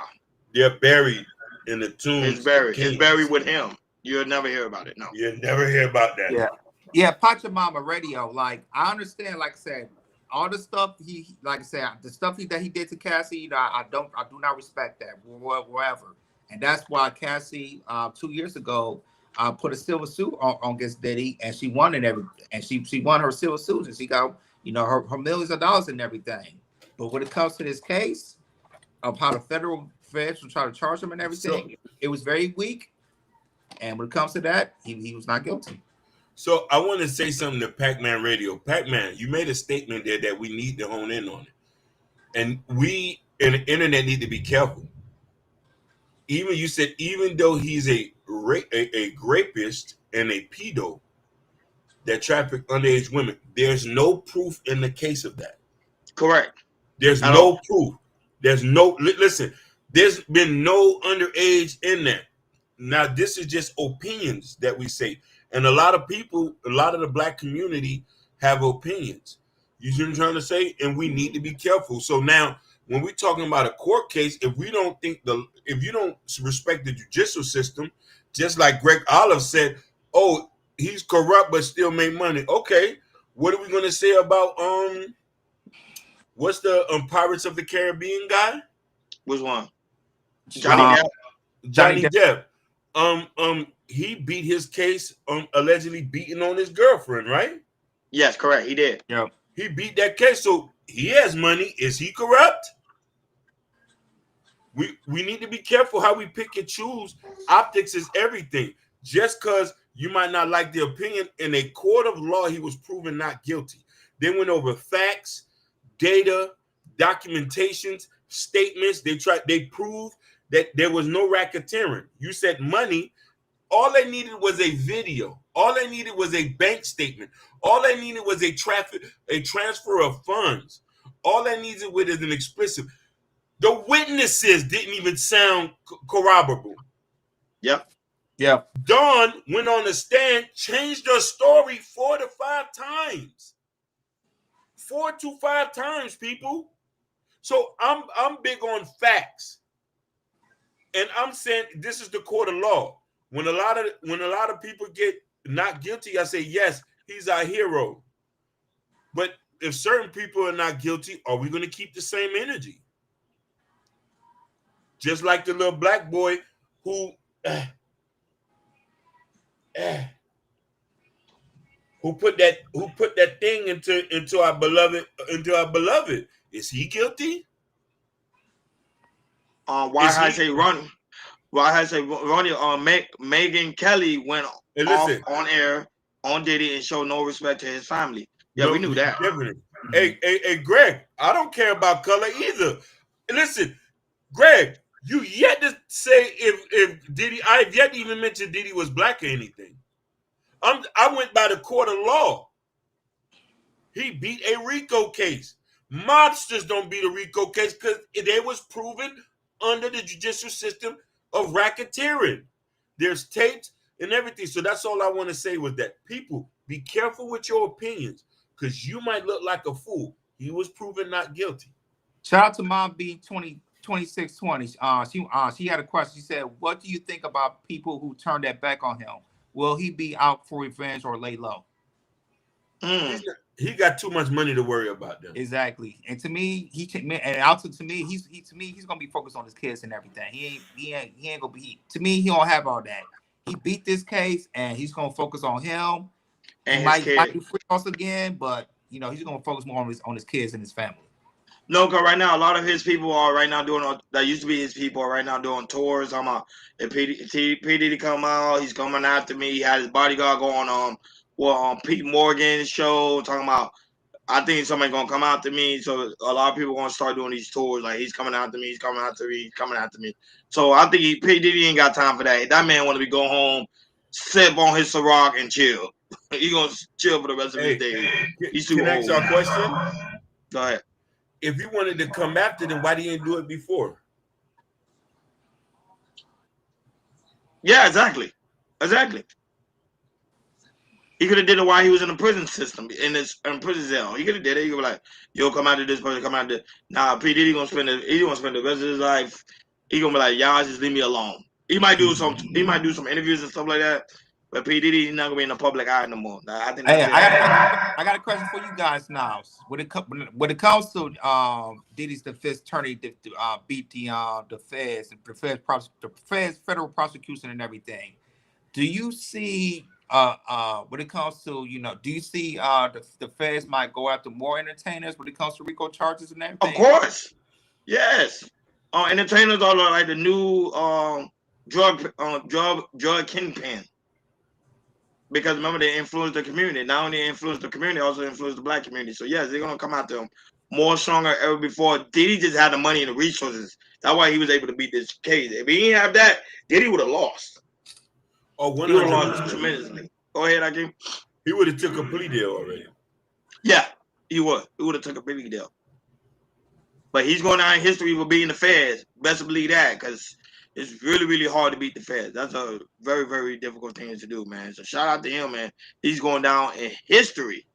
They're buried in the tombs. It's buried with him. You'll never hear about it. No. You'll never hear about that. Yeah. Yeah, Pachamama Radio. Like, I understand, like I said, all the stuff the stuff that he did to Cassie, I do not respect that wherever. And that's why Cassie 2 years ago put a civil suit on against Diddy, and she won and she won her civil suit, and she got her millions of dollars and everything. But when it comes to this case of how the federal feds will try to charge him and everything, it was very weak. And when it comes to that, he was not guilty. So I want to say something to Pac-Man Radio. Pac-Man, you made a statement there that we need to hone in on it. And we in the internet need to be careful. You said even though he's a rapist and a pedo that traffic underage women, there's no proof in the case of that. Correct. There's no proof. Listen, there's been no underage in there. Now, this is just opinions that we say. And a lot of people, a lot of the black community have opinions. You see what I'm trying to say? And we need to be careful. So now, when we're talking about a court case, if you don't respect the judicial system, just like Greg Olive said, oh, he's corrupt but still make money. Okay, what are we going to say about what's the Pirates of the Caribbean guy? Which one? Johnny Depp. He beat his case allegedly beating on his girlfriend, right? Yes, correct. He did. Yeah. He beat that case, so he has money. Is he corrupt? We need to be careful how we pick and choose. Optics is everything. Just because you might not like the opinion, in a court of law, he was proven not guilty. They went over facts, data, documentations, statements. They proved that there was no racketeering. You said money. All they needed was a video. All they needed was a bank statement. All they needed was a transfer of funds. All they needed was an explicit. The witnesses didn't even sound corroborable. Yep. Yeah. Dawn went on the stand, changed her story 4 to 5 times. 4 to 5 times, people. So I'm big on facts. And I'm saying this is the court of law. When a lot of people get not guilty, I say, yes, he's our hero. But if certain people are not guilty, are we going to keep the same energy? Just like the little black boy who put that thing into our beloved. Is he guilty? Why has a Ronnie? Megyn Kelly went off on air on Diddy and showed no respect to his family. Yeah, we knew that. Definitely. Hey, Greg, I don't care about color either. Listen, Greg, you yet to say if Diddy, I've yet to even mention Diddy was black or anything. I went by the court of law. He beat a RICO case. Mobsters don't beat a RICO case because they was proven under the judicial system of racketeering. There's tapes and everything. So that's all I want to say with that. People, be careful with your opinions because you might look like a fool. He was proven not guilty. Shout out to Mom B 2620. She had a question. She said, what do you think about people who turn their back on him? Will he be out for revenge or lay low? He got too much money to worry about them. Exactly. And to me, he's gonna be focused on his kids and everything. He ain't gonna be. To me, he don't have all that. He beat this case, and he's gonna focus on him. And he might do free calls again, but he's gonna focus more on his kids and his family. No, because right now a lot of his people are right now doing that used to be his people are right now doing tours. I'm if P Diddy come out, he's coming after me. He had his bodyguard going Pete Morgan's show talking about, I think somebody gonna come after me. So a lot of people gonna start doing these tours. Like, he's coming after me. He's coming after me. He's coming after me. So I think P Diddy ain't got time for that. That man want to go home, sip on his Ciroc and chill. He gonna chill for the rest of his days. He's too Can I old. ask you a question? Go ahead. If he wanted to come after them, why didn't he do it before? Yeah, exactly. He could have did it while he was in the prison system, in prison cell. He could have did it. He could be like, "Yo, come out of this person, come out of this." Nah, P Diddy gonna spend the rest of his life. He gonna be like, "Y'all just leave me alone." He might do some interviews and stuff like that. But P Diddy not gonna be in the public eye no more. Nah, I think that's I got a question for you guys now. When it comes to Diddy's defense attorney beat the feds and the feds federal prosecution and everything, do you see when it comes to do you see the feds might go after more entertainers when it comes to RICO charges and everything? Of course, yes. Entertainers are like the new drug kingpin. Because remember, they influence the community. Not only influence the community, also influence the black community. So yes, they're gonna come out to them more stronger ever before. Diddy just had the money and the resources. That's why he was able to beat this case. If he didn't have that, Diddy would have lost. Oh, 100%. He would have lost tremendously. Go ahead, Akeem. He would have took a plea deal already. Yeah, he would. He would have took a plea deal. But he's going down in history for being the feds. Best believe that, because it's really, really hard to beat the feds. That's a very, very difficult thing to do, man. So shout out to him, man. He's going down in history.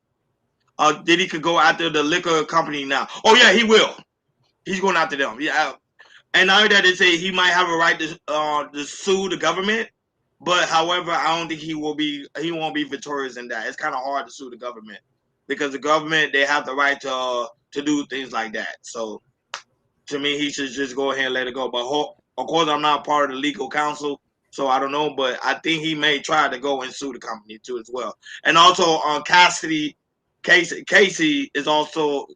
Diddy could go after the liquor company now. Oh yeah, he will. He's going after them. Yeah. And now that they say he might have a right to sue the government, but however, I don't think he won't be victorious in that. It's kind of hard to sue the government because the government, they have the right to do things like that. So to me, he should just go ahead and let it go. But of course, I'm not part of the legal counsel, so I don't know. But I think he may try to go and sue the company too as well. And also on Casey Ventura is also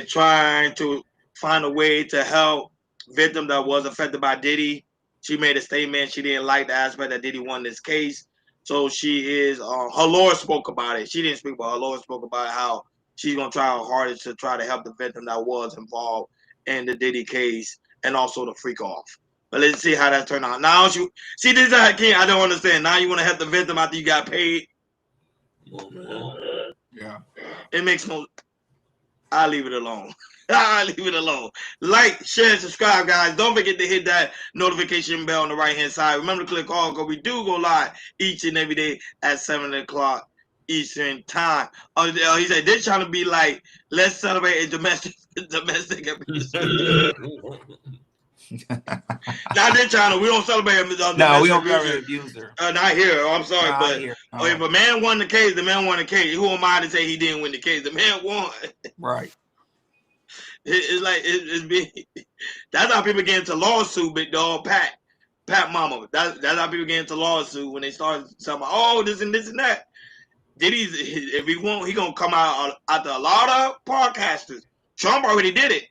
trying to find a way to help victim that was affected by Diddy. She made a statement. She didn't like the aspect that Diddy won this case. So she is, her lawyer spoke about it. She didn't speak, but her lawyer spoke about how she's going to try her hardest to try to help the victim that was involved in the Diddy case and also the freak off. But let's see how that turned out. Now, this is I don't understand. Now you want to help the victim after you got paid? Yeah. It makes no... I'll leave it alone. I'll leave it alone. Like, share, subscribe, guys. Don't forget to hit that notification bell on the right-hand side. Remember to click all, because we do go live each and every day at 7 o'clock Eastern time. He said, they're trying to be like, let's celebrate a domestic abuse. Not this channel. We don't celebrate no, we don't celebrate abuser. Not here. I'm sorry, not but here. If a man won the case, the man won the case. Who am I to say he didn't win the case? The man won. Right. It's like that's how people get into lawsuit, big dog. Pat Mama. That's how people get into lawsuit when they start talking about, oh, this and that. Diddy's, if he won't, he gonna come out after a lot of podcasters. Trump already did it.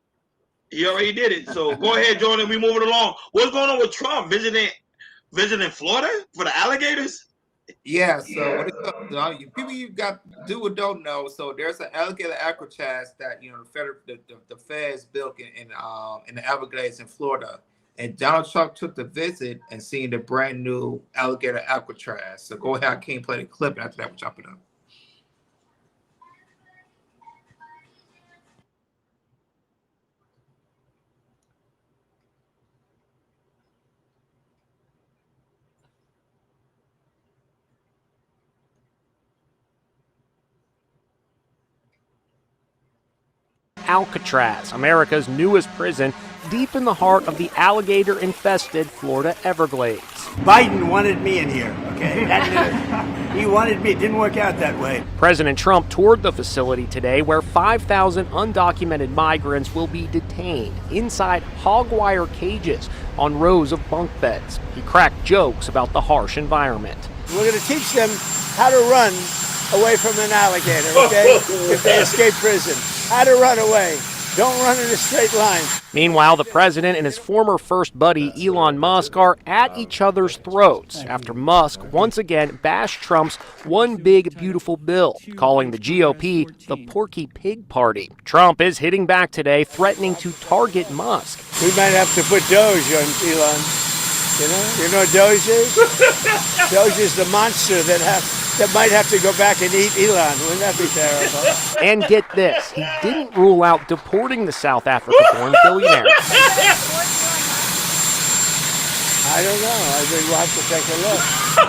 He already did it. So go ahead, Jordan. We moving along. What's going on with Trump visiting Florida for the alligators? Yeah. So what it comes to, people you got do or don't know. So there's an alligator Alcatraz that the feds built in the Everglades in Florida, and Donald Trump took the visit and seen the brand new alligator Alcatraz. So go ahead, I can't play the clip, and after that we'll jump it up. Alcatraz, America's newest prison, deep in the heart of the alligator-infested Florida Everglades. Biden wanted me in here, okay? He wanted me. It didn't work out that way. President Trump toured the facility today, where 5,000 undocumented migrants will be detained inside hog wire cages on rows of bunk beds. He cracked jokes about the harsh environment. We're going to teach them how to run away from an alligator, okay? If they escape prison. How to run away. Don't run in a straight line. Meanwhile, the president and his former first buddy, Elon Musk, are at each other's throats after Musk once again bashed Trump's One Big Beautiful Bill, calling the GOP the Porky Pig Party. Trump is hitting back today, threatening to target Musk. We might have to put Doge on Elon. You know what Doge is? Doge is the monster that might have to go back and eat Elon. Wouldn't that be terrible? And get this, he didn't rule out deporting the South Africa-born billionaire. I don't know. I think we'll have to take a look.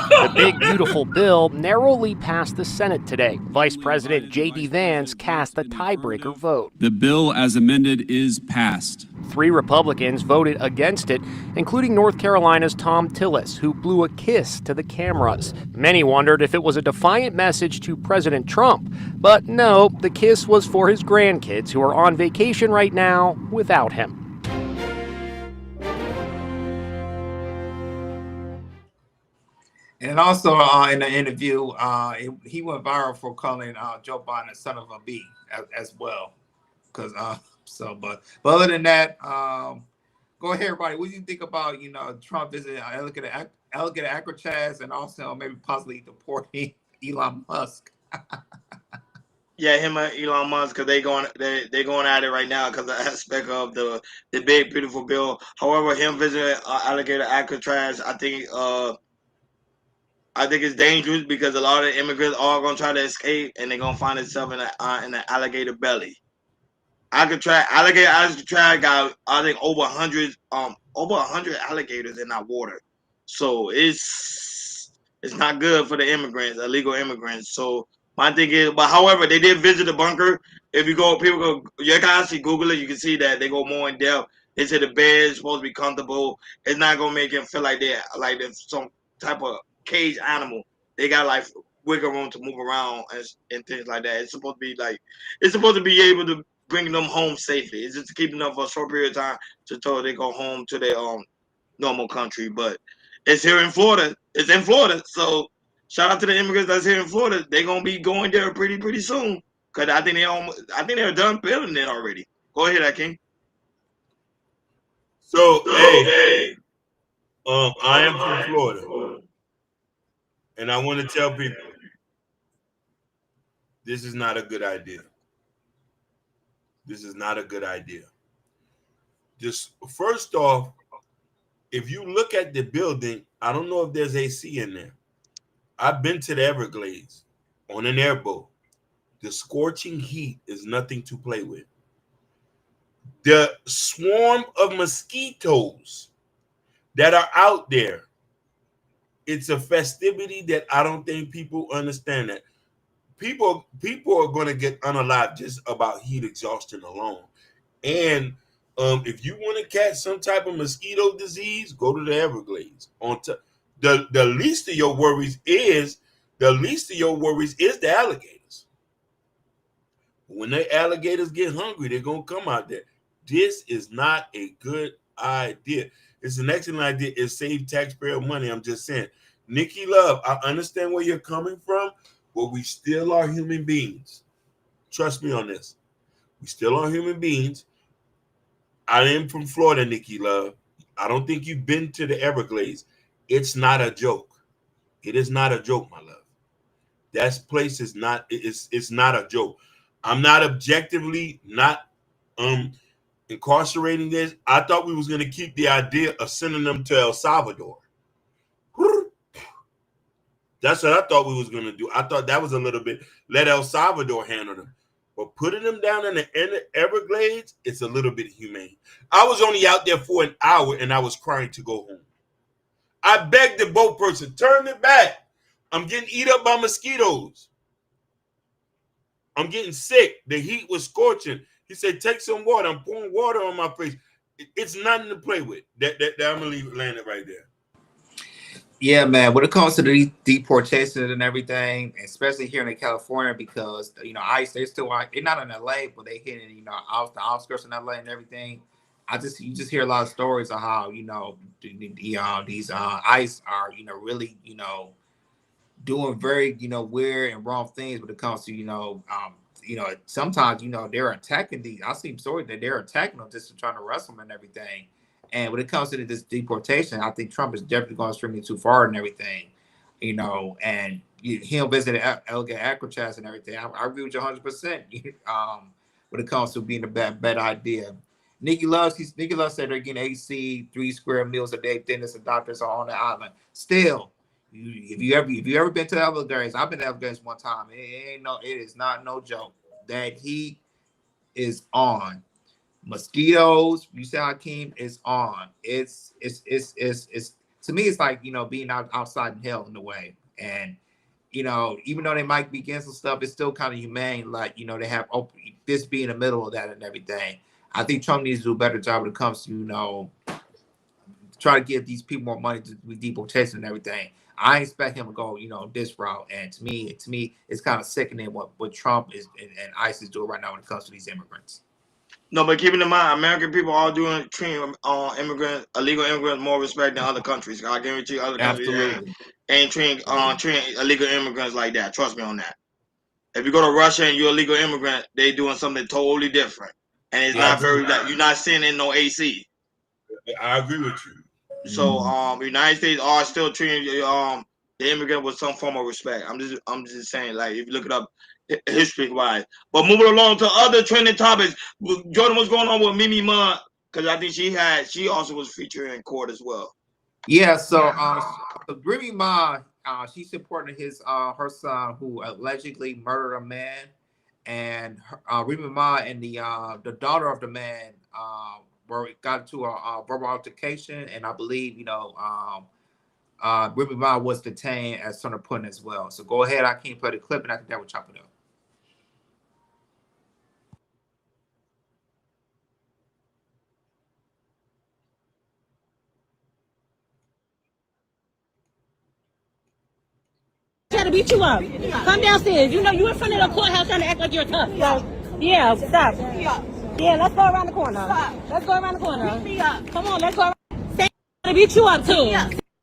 The big, beautiful bill narrowly passed the Senate today. Vice President J.D. Vance cast the tiebreaker vote. The bill as amended is passed. 3 Republicans voted against it, including North Carolina's Tom Tillis, who blew a kiss to the cameras. Many wondered if it was a defiant message to President Trump. But no, the kiss was for his grandkids, who are on vacation right now without him. And also in the interview, he went viral for calling Joe Biden a son of a bee as well. Because but other than that, go ahead, everybody. What do you think about Trump visiting alligator Alcatraz and also maybe possibly deporting Elon Musk? Yeah, him and Elon Musk, because they're going at it right now because of the aspect of the big beautiful bill. However, him visiting alligator Alcatraz, I think it's dangerous because a lot of immigrants are gonna try to escape and they're gonna find themselves in an alligator belly. Alligator Alcatraz got, I think, over 100 alligators in that water, so it's not good for the immigrants, illegal immigrants. So my thing is, but however, they did visit the bunker. If you go, people go, you can actually Google it. You can see that they go more in depth. They say the bed is supposed to be comfortable. It's not gonna make them feel like they're some type of cage animal. They got like wiggle room to move around and things like that. It's supposed to be able to bring them home safely. It's just keeping them for a short period of time until they go home to their normal country. But it's here in Florida. It's in Florida. So shout out to the immigrants that's here in Florida. They're gonna be going there pretty soon. Cause I think they're done building it already. Go ahead, Akin. So hey, I am from Florida. And I want to tell people, this is not a good idea. This is not a good idea. Just first off, if you look at the building, I don't know if there's AC in there. I've been to the Everglades on an airboat. The scorching heat is nothing to play with. The swarm of mosquitoes that are out there, it's a festivity that I don't think people understand. That people are going to get unalive just about heat exhaustion alone. And if you want to catch some type of mosquito disease, go to the Everglades. The least of your worries is the alligators. When the alligators get hungry, they're going to come out there. This is not a good idea. It's an excellent idea. It saves taxpayer money. I'm just saying. Nikki Love, I understand where you're coming from, but we still are human beings. Trust me on this. We still are human beings. I am from Florida, Nikki Love. I don't think you've been to the Everglades. It's not a joke. It is not a joke, my love. That place is not, it's not a joke. I'm not objectively not incarcerating this. I thought we was going to keep the idea of sending them to El Salvador. That's what I thought we was going to do. I thought that was a little bit, let El Salvador handle them. But putting them down in the Everglades, it's a little bit humane. I was only out there for an hour and I was crying to go home. I begged the boat person, turn it back. I'm getting eaten up by mosquitoes. I'm getting sick. The heat was scorching. He said, take some water. I'm pouring water on my face. It's nothing to play with. That I'm going to leave it landed right there. Yeah, man. When it comes to the deportation and everything, especially here in California, because ICE, they're not in LA, but they hitting the outskirts in LA and everything. You just hear a lot of stories of how these ICE are really doing very weird and wrong things when it comes to sometimes, they're attacking these. I see stories that they're attacking them just to try to wrestle them and everything. And when it comes to this deportation, I think Trump is definitely going extremely too far and everything, and him visiting Elegant Alcatraz and everything. I agree with you 100%. When it comes to being a bad idea. Nikki Love said they're getting AC, 3 square meals a day, dentists and doctors are on the island. Still, if you ever been to the Everglades, I've been to the Everglades one time. It is not no joke. That heat is on. Mosquitoes, you say Hakeem, is on. It's to me, it's like being outside in hell in a way. And even though they might be against some stuff, it's still kind of humane. Like they have this being in the middle of that and everything. I think Trump needs to do a better job when it comes to try to give these people more money to do deportation and everything. I expect him to go this route. And to me, it's kind of sickening what Trump is and ICE is doing right now when it comes to these immigrants. No, but keeping in mind, American people are treating illegal immigrants more respect than other countries. I guarantee other countries ain't treating illegal immigrants like that. Trust me on that. If you go to Russia and you're a legal immigrant, they doing something totally different, and it's not very. You're not sitting in no AC. I agree with you. So, the United States are still treating the immigrant with some form of respect. I'm just saying, like, if you look it up history wise. But moving along to other trending topics, Jordan, what's going on with Mimi Ma? Because I think she also was featured in court as well. Yeah. So, Remy Ma, she's supporting her son who allegedly murdered a man, and Remy Ma and the daughter of the man got into a verbal altercation, and I believe Remy Ma was detained at Center Point as well. So go ahead, I can't play the clip, and I think that would chop it up. Try to beat you up. Come downstairs. You in front of the courthouse trying to act like you're tough. Yeah, stop. Yeah, let's go around the corner. Let's go around the corner. Come on, let's go around. Trying to beat you up too.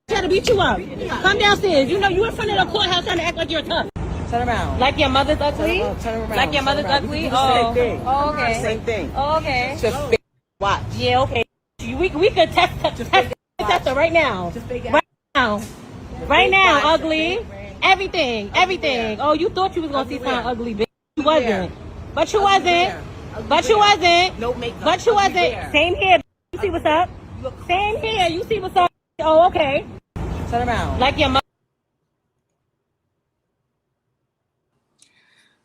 Trying to beat you up. Come downstairs. You in front of the courthouse trying to act like you're tough. Turn around. Like your mother's ugly? Turn around. Like your mother's ugly? Same thing. Oh, okay. Same thing. Oh, okay. Just watch. Yeah, okay. We could test her right now. Right now. Right now, ugly. Everything. Oh, you thought you was gonna see something ugly, bitch. You wasn't. But you wasn't. But you wasn't. No makeup. But you wasn't. Same here. You see what's up? Same here. You see what's up? Oh, okay. Turn around. Like your mother.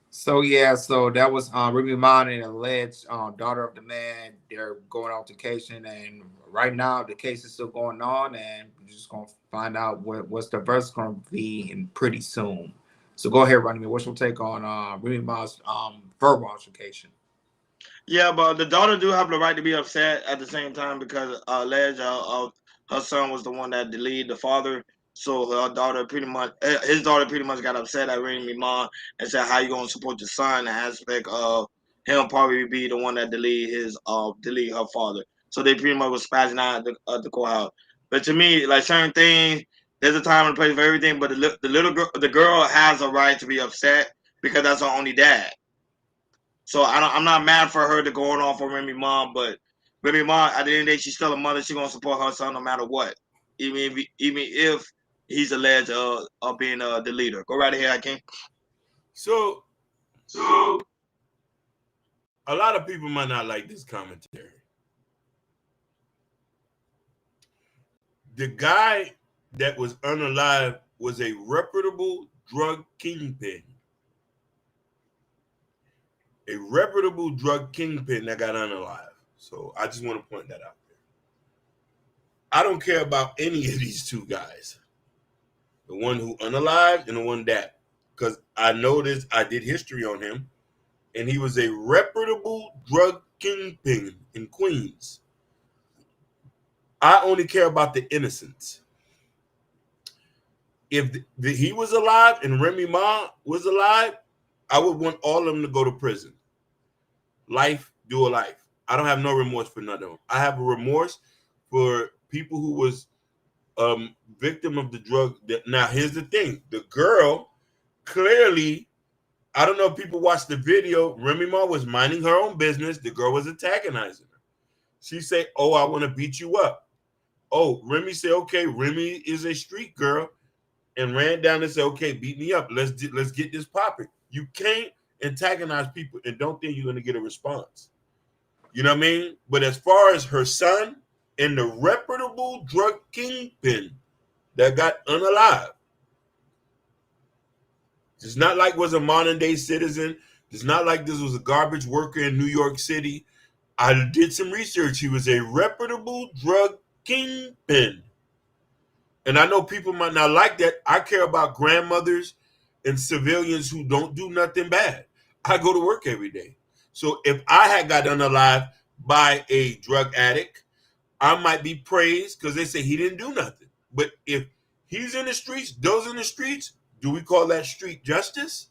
So yeah, so that was Remy Ma and alleged daughter of the man. They're going altercation, and right now the case is still going on, and we're just gonna find out what's the verse gonna be in pretty soon. So go ahead, Ronnie. What's your take on Remy Ma's verbal altercation? Yeah, but the daughter do have the right to be upset at the same time because alleged her son was the one that deleted the father. So his daughter pretty much got upset at Remy Ma and said, "How you gonna support your son?" The aspect of him probably be the one that delete her father. So they pretty much was spazzing out at the courthouse. But to me, like certain things, there's a time and a place for everything. But the girl has a right to be upset because that's her only dad. So I'm not mad for her to going off on Remy Ma, but Remy Ma, at the end of the day, she's still a mother. She's gonna support her son no matter what, even if he's alleged of being the leader. Go right ahead, Hakeem. So a lot of people might not like this commentary. The guy that was unalive was a reputable drug kingpin. A reputable drug kingpin that got unalive. So I just want to point that out there. I don't care about any of these two guys. The one who unalived and the one that. Because I noticed I did history on him. And he was a reputable drug kingpin in Queens. I only care about the innocents. If he was alive and Remy Ma was alive, I would want all of them to go to prison. Life, do a life. I don't have no remorse for none of them. I have a remorse for people who was victim of the drug. Now, here's the thing. The girl clearly I don't know if people watched the video. Remy Ma was minding her own business. The girl was antagonizing her. She said, "Oh, I want to beat you up." Oh, Remy said, "Okay, Remy is a street girl," and ran down and said, "Okay, beat me up. Let's get this popping." You can't antagonize people and don't think you're going to get a response. You know what I mean? But as far as her son and the reputable drug kingpin that got unalive, it's not like was a modern day citizen. It's not like this was a garbage worker in New York City. I did some research. He was a reputable drug kingpin. And I know people might not like that. I care about grandmothers and civilians who don't do nothing bad. I go to work every day. So if I had got unalive by a drug addict, I might be praised because they say he didn't do nothing. But if he's in the streets, those in the streets, do we call that street justice?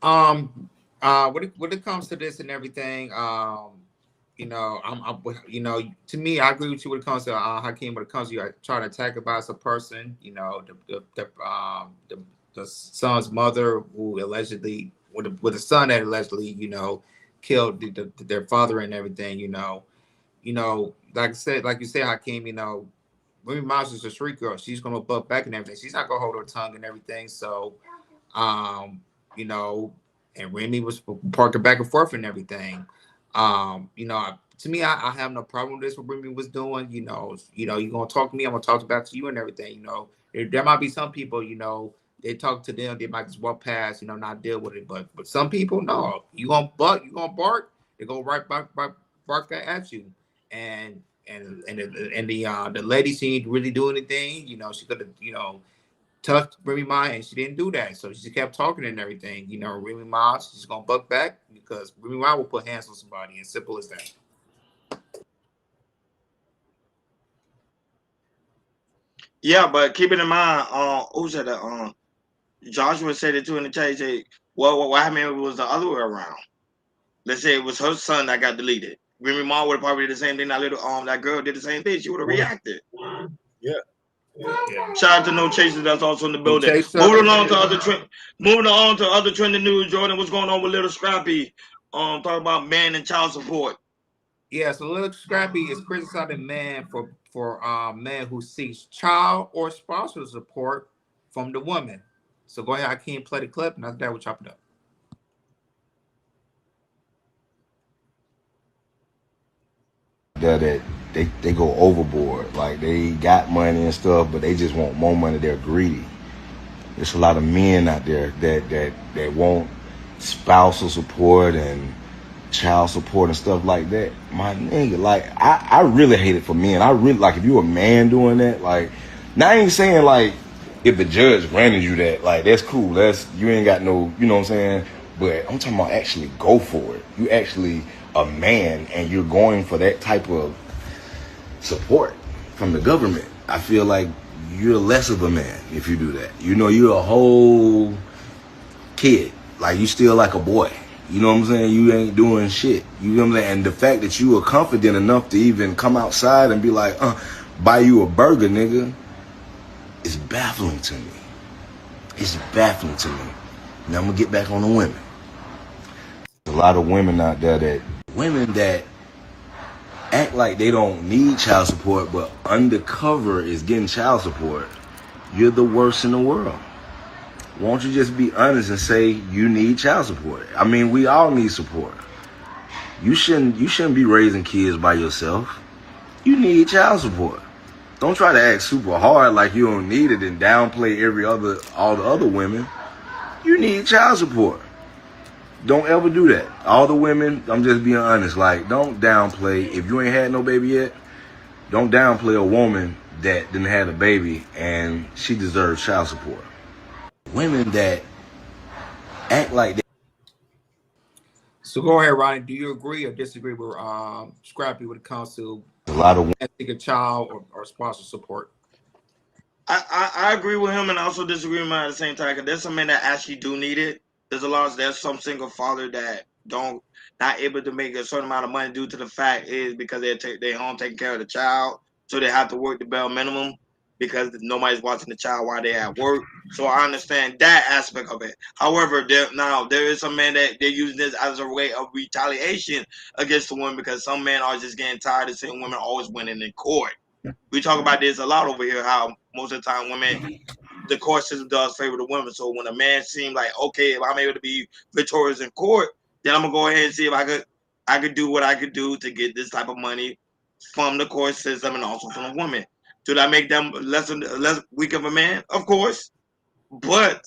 When it comes to this and everything, to me, I agree with you when it comes to Hakeem. When it comes to you trying to attack about a person, the son's mother who allegedly, with the son that allegedly, killed their father and everything, like you said, Hakeem, Remy Miles is a street girl. She's gonna buck back and everything. She's not gonna hold her tongue and everything. So, you know, and Remy was parking back and forth and everything. To me, I have no problem with this. What Remy was doing, you're gonna talk to me, I'm gonna talk back to you and everything. There might be some people, they talk to them, they might just walk past, not deal with it. But some people, no, you gonna bark, they go right bark at you, and the lady, she didn't really do anything. She could have, touched Remy Ma, and she didn't do that. So she just kept talking and everything. Remy Ma, she's gonna buck back because Remy Ma will put hands on somebody, and simple as that. Yeah, but keep it in mind, who said that? Joshua said it too in the chat. He said, well, what happened if it was the other way around? Let's say it was her son that got deleted. Remy Ma would have probably did the same thing. That girl did the same thing. She would have reacted. Yeah. Shout out to No Chaser that's also in the building. Chaser. Moving on to other trending news. Jordan, what's going on with Little Scrappy? Talking about man and child support. Yeah, so Little Scrappy is criticizing man for men who seeks child or spousal support from the woman. So go ahead, I can't play the clip, and after that we'll chop it up. That they go overboard. Like, they got money and stuff, but they just want more money. They're greedy. There's a lot of men out there that want spousal support and child support and stuff like that. My nigga, like, I really hate it for men. I really, like, if you a man doing that, like, now I ain't saying, like, if the judge granted you that, like, that's cool. You ain't got no, you know what I'm saying? But I'm talking about actually go for it. You actually a man and you're going for that type of support from the government. I feel like you're less of a man if you do that. You're a whole kid. Like, you still like a boy. You know what I'm saying? You ain't doing shit. You know what I'm saying? And the fact that you are confident enough to even come outside and be like, buy you a burger, nigga, is baffling to me. It's baffling to me. Now I'm gonna get back on the women. There's a lot of women out there that act like they don't need child support, but undercover is getting child support. You're the worst in the world. Won't you just be honest and say you need child support? I mean, we all need support. You shouldn't be raising kids by yourself. You need child support. Don't try to act super hard like you don't need it and downplay all the other women. You need child support. Don't ever do that. All the women, I'm just being honest, like, don't downplay. If you ain't had no baby yet, don't downplay a woman that didn't have a baby and she deserves child support. Women that act like that. So go ahead, Ronnie. Do you agree or disagree with Scrappy when it comes to a lot of a child or spousal support? I agree with him and I also disagree with him at the same time, because there's some men that actually do need it. There's some single father that not able to make a certain amount of money due to the fact is because they're home taking care of the child. so they have to work the bare minimum because nobody's watching the child while they're at work. So I understand that aspect of it. However, there is some men that they're using this as a way of retaliation against the women because some men are just getting tired of seeing women always winning in court. We talk about this a lot over here, how most of the time the court system does favor the women. So when a man seems like, okay, if I'm able to be victorious in court, then I'm gonna go ahead and see if I could do what I could do to get this type of money from the court system and also from the woman. Do that make them less weak of a man? Of course. But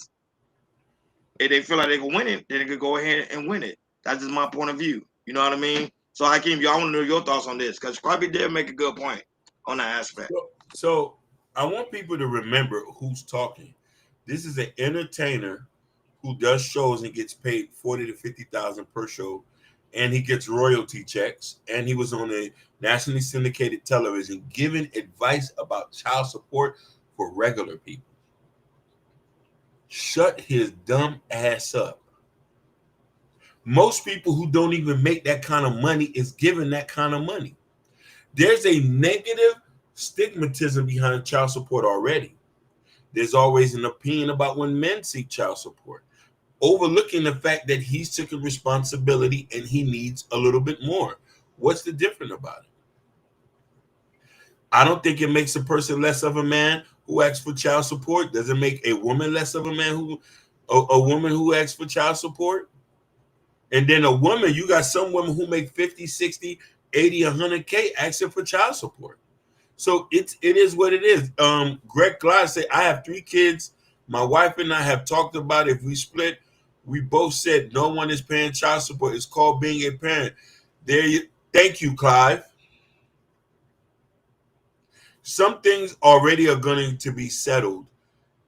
if they feel like they can win it, then they could go ahead and win it. That's just my point of view. You know what I mean? So Hakeem, y'all want to know your thoughts on this because Scrappy did make a good point on that aspect. So I want people to remember who's talking. This is an entertainer who does shows and gets paid $40,000 to $50,000 per show, and he gets royalty checks. And he was on a nationally syndicated television giving advice about child support for regular people. Shut his dumb ass up. Most people who don't even make that kind of money is given that kind of money. There's a negative stigmatism behind child support already. There's always an opinion about when men seek child support, overlooking the fact that he's taking responsibility and he needs a little bit more. What's the difference about it? I don't think it makes a person less of a man who asks for child support. Does it make a woman less of a man a woman who asks for child support? And then a woman, you got some women who make 50, 60, 80, 100K asking for child support. So it is what it is. Greg Glide said, I have 3 kids. My wife and I have talked about if we split, we both said no one is paying child support. It's called being a parent. Thank you, Clive. Some things already are going to be settled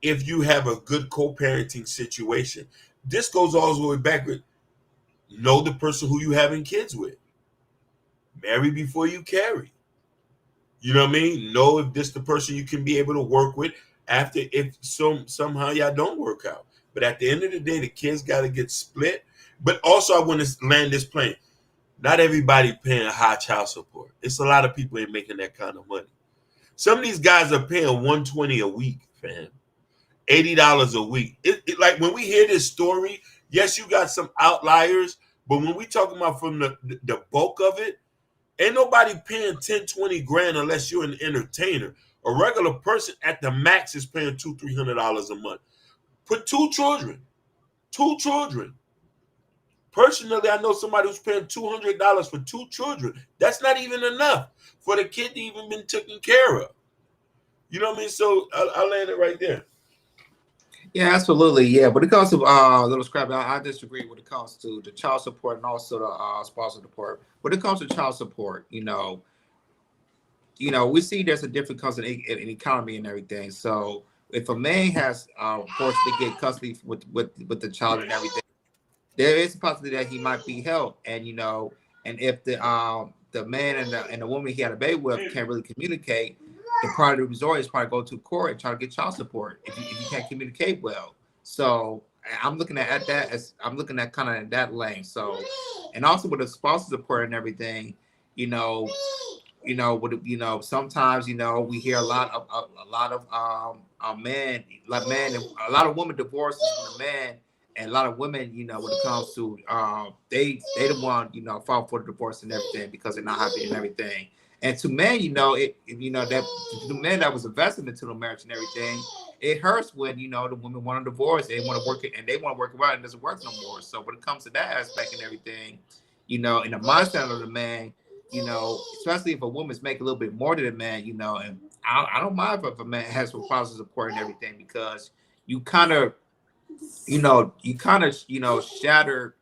if you have a good co-parenting situation. This goes all the way back with know the person who you having kids with. Marry before you carry. You know what I mean? Know if this the person you can be able to work with after if somehow y'all don't work out. But at the end of the day, the kids got to get split. But also I want to land this plane. Not everybody paying high child support. It's a lot of people ain't making that kind of money. Some of these guys are paying $120 a week, fam. $80 a week. Like when we hear this story, yes, you got some outliers, but when we talking about from the bulk of it, ain't nobody paying 10, 20 grand unless you're an entertainer. A regular person at the max is paying $200-300 a month. Put 2 children. Personally, I know somebody who's paying $200 for 2 children. That's not even enough for the kid to even been taken care of. You know what I mean? So I'll land it right there. Yeah, absolutely. Yeah, but it comes to little scrap. I disagree when it comes to the child support and also the spousal support. When it comes to child support, you know, we see there's a different cost in economy and everything. So if a man has forced to get custody with the child and everything, there is a possibility that he might be held. And and if the man and the woman he had a baby with can't really communicate, the part of the resort is probably go to court and try to get child support if you can't communicate well. So I'm looking at that as I'm looking at kind of in that lane. So, and also with the spousal support and everything, sometimes we hear a lot of men, and a lot of women divorces with a man, and a lot of women, when it comes to they the one fall for the divorce and everything because they're not happy and everything. And to men, that the men that was invested into the marriage and everything, it hurts when the women want a divorce, they want to work it, and they want to work it out, and it doesn't work no more. So when it comes to that aspect and everything, in the mindset of the man, especially if a woman's making a little bit more than a man, and I don't mind if a man has some positive support and everything, because you kind of shatter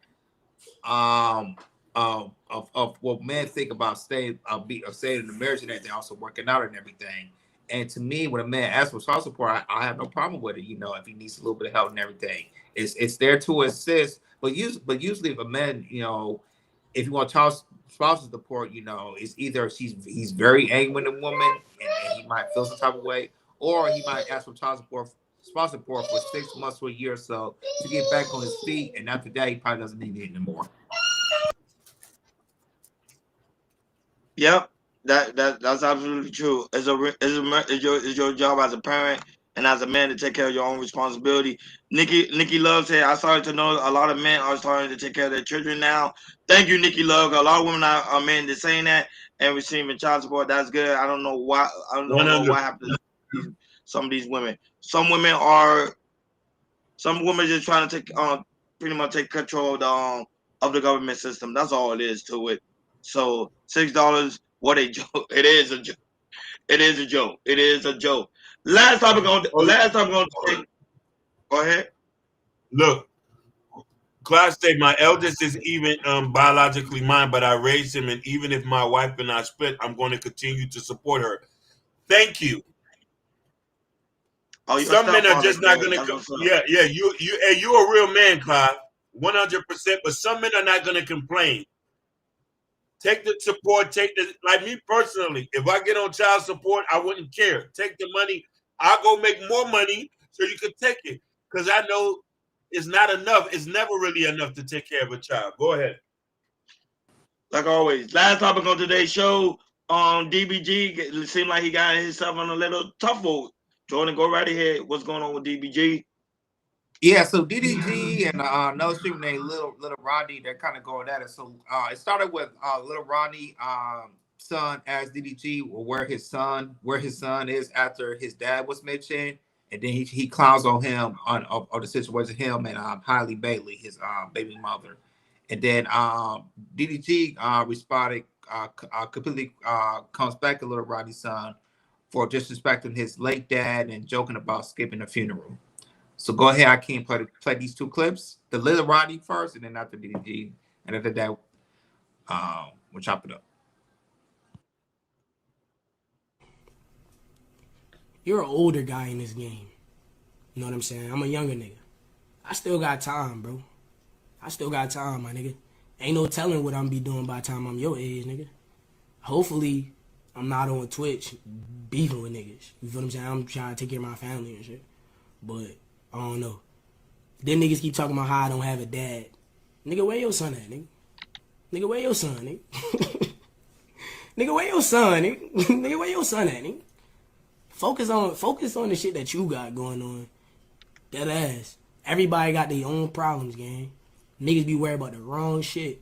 of what men think about staying in the marriage and everything, also working out and everything. And to me, when a man asks for child support, I have no problem with it. If he needs a little bit of help and everything, it's there to assist. But usually, if a man, if you want spousal support, it's either he's very angry with a woman and he might feel some type of way, or he might ask for spousal support for 6 months to a year or so to get back on his feet, and after that, he probably doesn't need it anymore. Yep. That's absolutely true. It's your job as a parent and as a man to take care of your own responsibility. Nikki Love said, "I started to know a lot of men are starting to take care of their children now." Thank you, Nikki Love. A lot of women are men that saying that and receiving child support. That's good. I don't know why. I don't know 100. what happened to some of these women. Some women are. Some women just trying to take pretty much take control of the government system. That's all it is to it. So $6, what a joke! It is a joke. It is a joke. It is a joke. Last time we're gonna. Take. Go ahead. Look, Class say my eldest is even biologically mine, but I raised him, and even if my wife and I split, I'm going to continue to support her. Thank you. Oh, some men are just not going to come. Yeah. You're a real man, Clive, 100%. But some men are not going to complain. Take the support. Like me personally, if I get on child support, I wouldn't care. Take the money. I'll go make more money so you can take it, because I know it's not enough. It's never really enough to take care of a child. Go ahead. Like always, last topic on today's show. DBG, it seemed like he got himself on a little tough vote. Jordan, go right ahead. What's going on with DBG? Yeah, so DDG and another streamer named Little Rodney, they're kind of going at it. So it started with Little Rodney son as DDG, where his son is after his dad was mentioned, and then he clowns on him on the situation, him and Hailey Bailey, his baby mother, and then DDG responded completely comes back to Little Rodney's son for disrespecting his late dad and joking about skipping the funeral. So go ahead, I can play these two clips. The Little Rodney first, and then after DDG, and after that, we'll chop it up. You're an older guy in this game. You know what I'm saying? I'm a younger nigga. I still got time, bro. I still got time, my nigga. Ain't no telling what I'm be doing by the time I'm your age, nigga. Hopefully, I'm not on Twitch beefing with niggas. You feel what I'm saying? I'm trying to take care of my family and shit. But I don't know. Them niggas keep talking about how I don't have a dad. Nigga, where your son at, nigga? Nigga, where your son, nigga? Nigga, where your son, nigga? Nigga, where your son at, nigga? Focus on the shit that you got going on. That ass. Everybody got their own problems, gang. Niggas be worried about the wrong shit.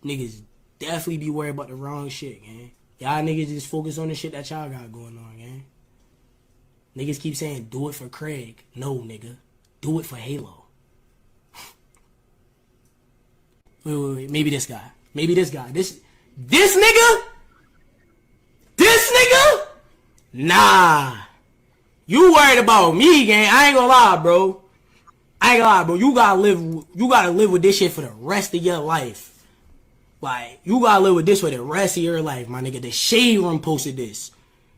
Niggas definitely be worried about the wrong shit, gang. Y'all niggas just focus on the shit that y'all got going on, gang. Niggas keep saying, do it for Craig. No, nigga. Do it for Halo. Wait. Maybe this guy. This nigga? This nigga? Nah. You worried about me, gang. I ain't gonna lie, bro. You gotta live with this shit for the rest of your life. Like, you gotta live with this for the rest of your life, my nigga. The Shade Room posted this.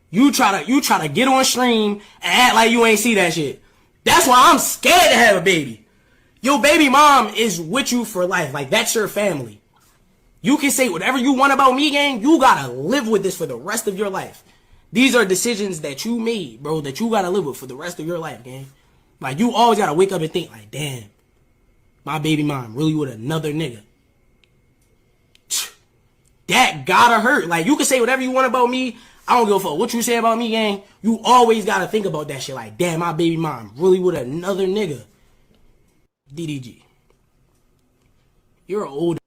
You try to get on stream and act like you ain't see that shit. That's why I'm scared to have a baby. Your baby mom is with you for life. Like, that's your family. You can say whatever you want about me, gang. You gotta live with this for the rest of your life. These are decisions that you made, bro, that you gotta live with for the rest of your life, gang. Like, you always gotta wake up and think, like, damn, my baby mom really with another nigga. That gotta hurt. Like, you can say whatever you want about me. I don't give a fuck what you say about me, gang. You always gotta think about that shit. Like, damn, my baby mom really with another nigga. DDG. You're older.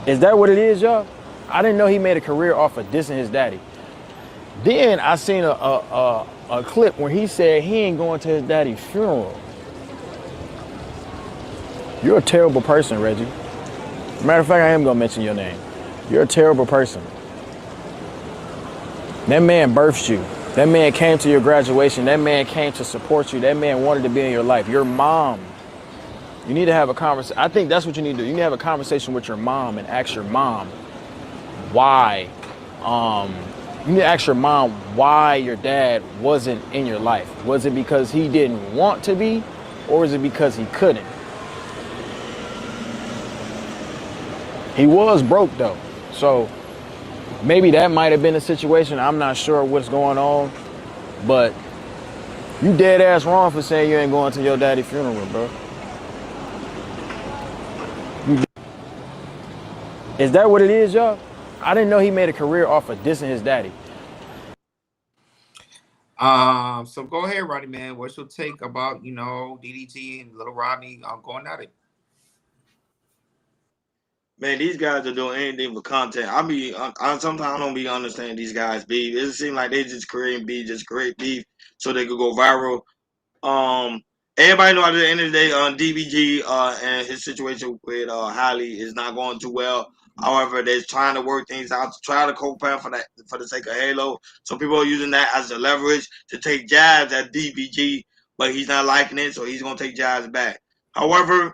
Is that what it is, y'all? I didn't know he made a career off of dissing his daddy. Then I seen a clip where he said he ain't going to his daddy's funeral. You're a terrible person, Reggie. Matter of fact, I am gonna mention your name. You're a terrible person. That man birthed you. That man came to your graduation. That man came to support you. That man wanted to be in your life. Your mom. You need to have a conversation. I think that's what you need to do. You need to have a conversation with your mom and ask your mom why. You need to ask your mom why your dad wasn't in your life. Was it because he didn't want to be, or is it because he couldn't? He was broke though, so maybe that might have been a situation. I'm not sure what's going on, but you dead ass wrong for saying you ain't going to your daddy's funeral, bro. Is that what it is, y'all? I didn't know he made a career off of dissing his daddy. So go ahead, Rodney, man. What's your take about, DDG and Little Rodney going at it? Man, these guys are doing anything for content. I sometimes I don't be understanding these guys beef. It seems like they just creating beef, just create beef so they could go viral. Everybody know at the end of the day, DBG and his situation with Halle is not going too well. However, they're trying to work things out to try to co-parent for the sake of Halo. So people are using that as a leverage to take jabs at DBG, but he's not liking it, so he's gonna take jabs back. However,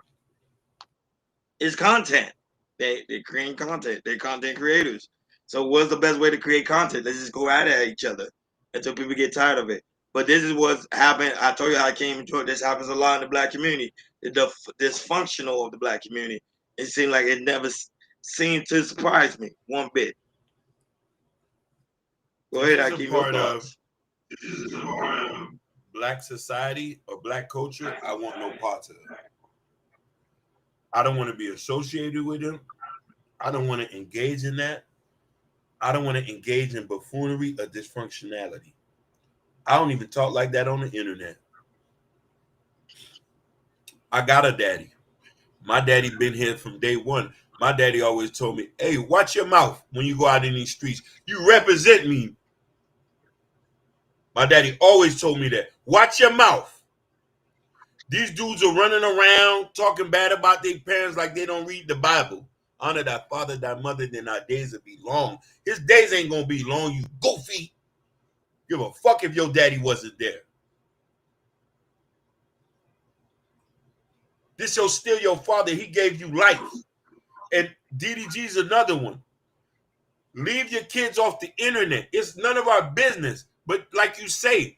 it's content. They're creating content. They're content creators. So what's the best way to create content? Let's just go at each other until people get tired of it. But this is what's happened. I told you how I came into it. This happens a lot in the black community. The dysfunctional of the black community. It seemed like it never seemed to surprise me one bit. Go ahead, I keep your thoughts. This is a part of black society or black culture. I want no parts of it. I don't want to be associated with them. I don't want to engage in that. I don't want to engage in buffoonery or dysfunctionality. I don't even talk like that on the internet. I got a daddy. My daddy been here from day one. My daddy always told me, hey, watch your mouth when you go out in these streets. You represent me. My daddy always told me that. Watch your mouth. These dudes are running around talking bad about their parents like they don't read the Bible. Honor thy father, thy mother, then our days will be long. His days ain't going to be long, you goofy. Give a fuck if your daddy wasn't there. This is still your father. He gave you life. And DDG's another one. Leave your kids off the internet. It's none of our business. But like you say,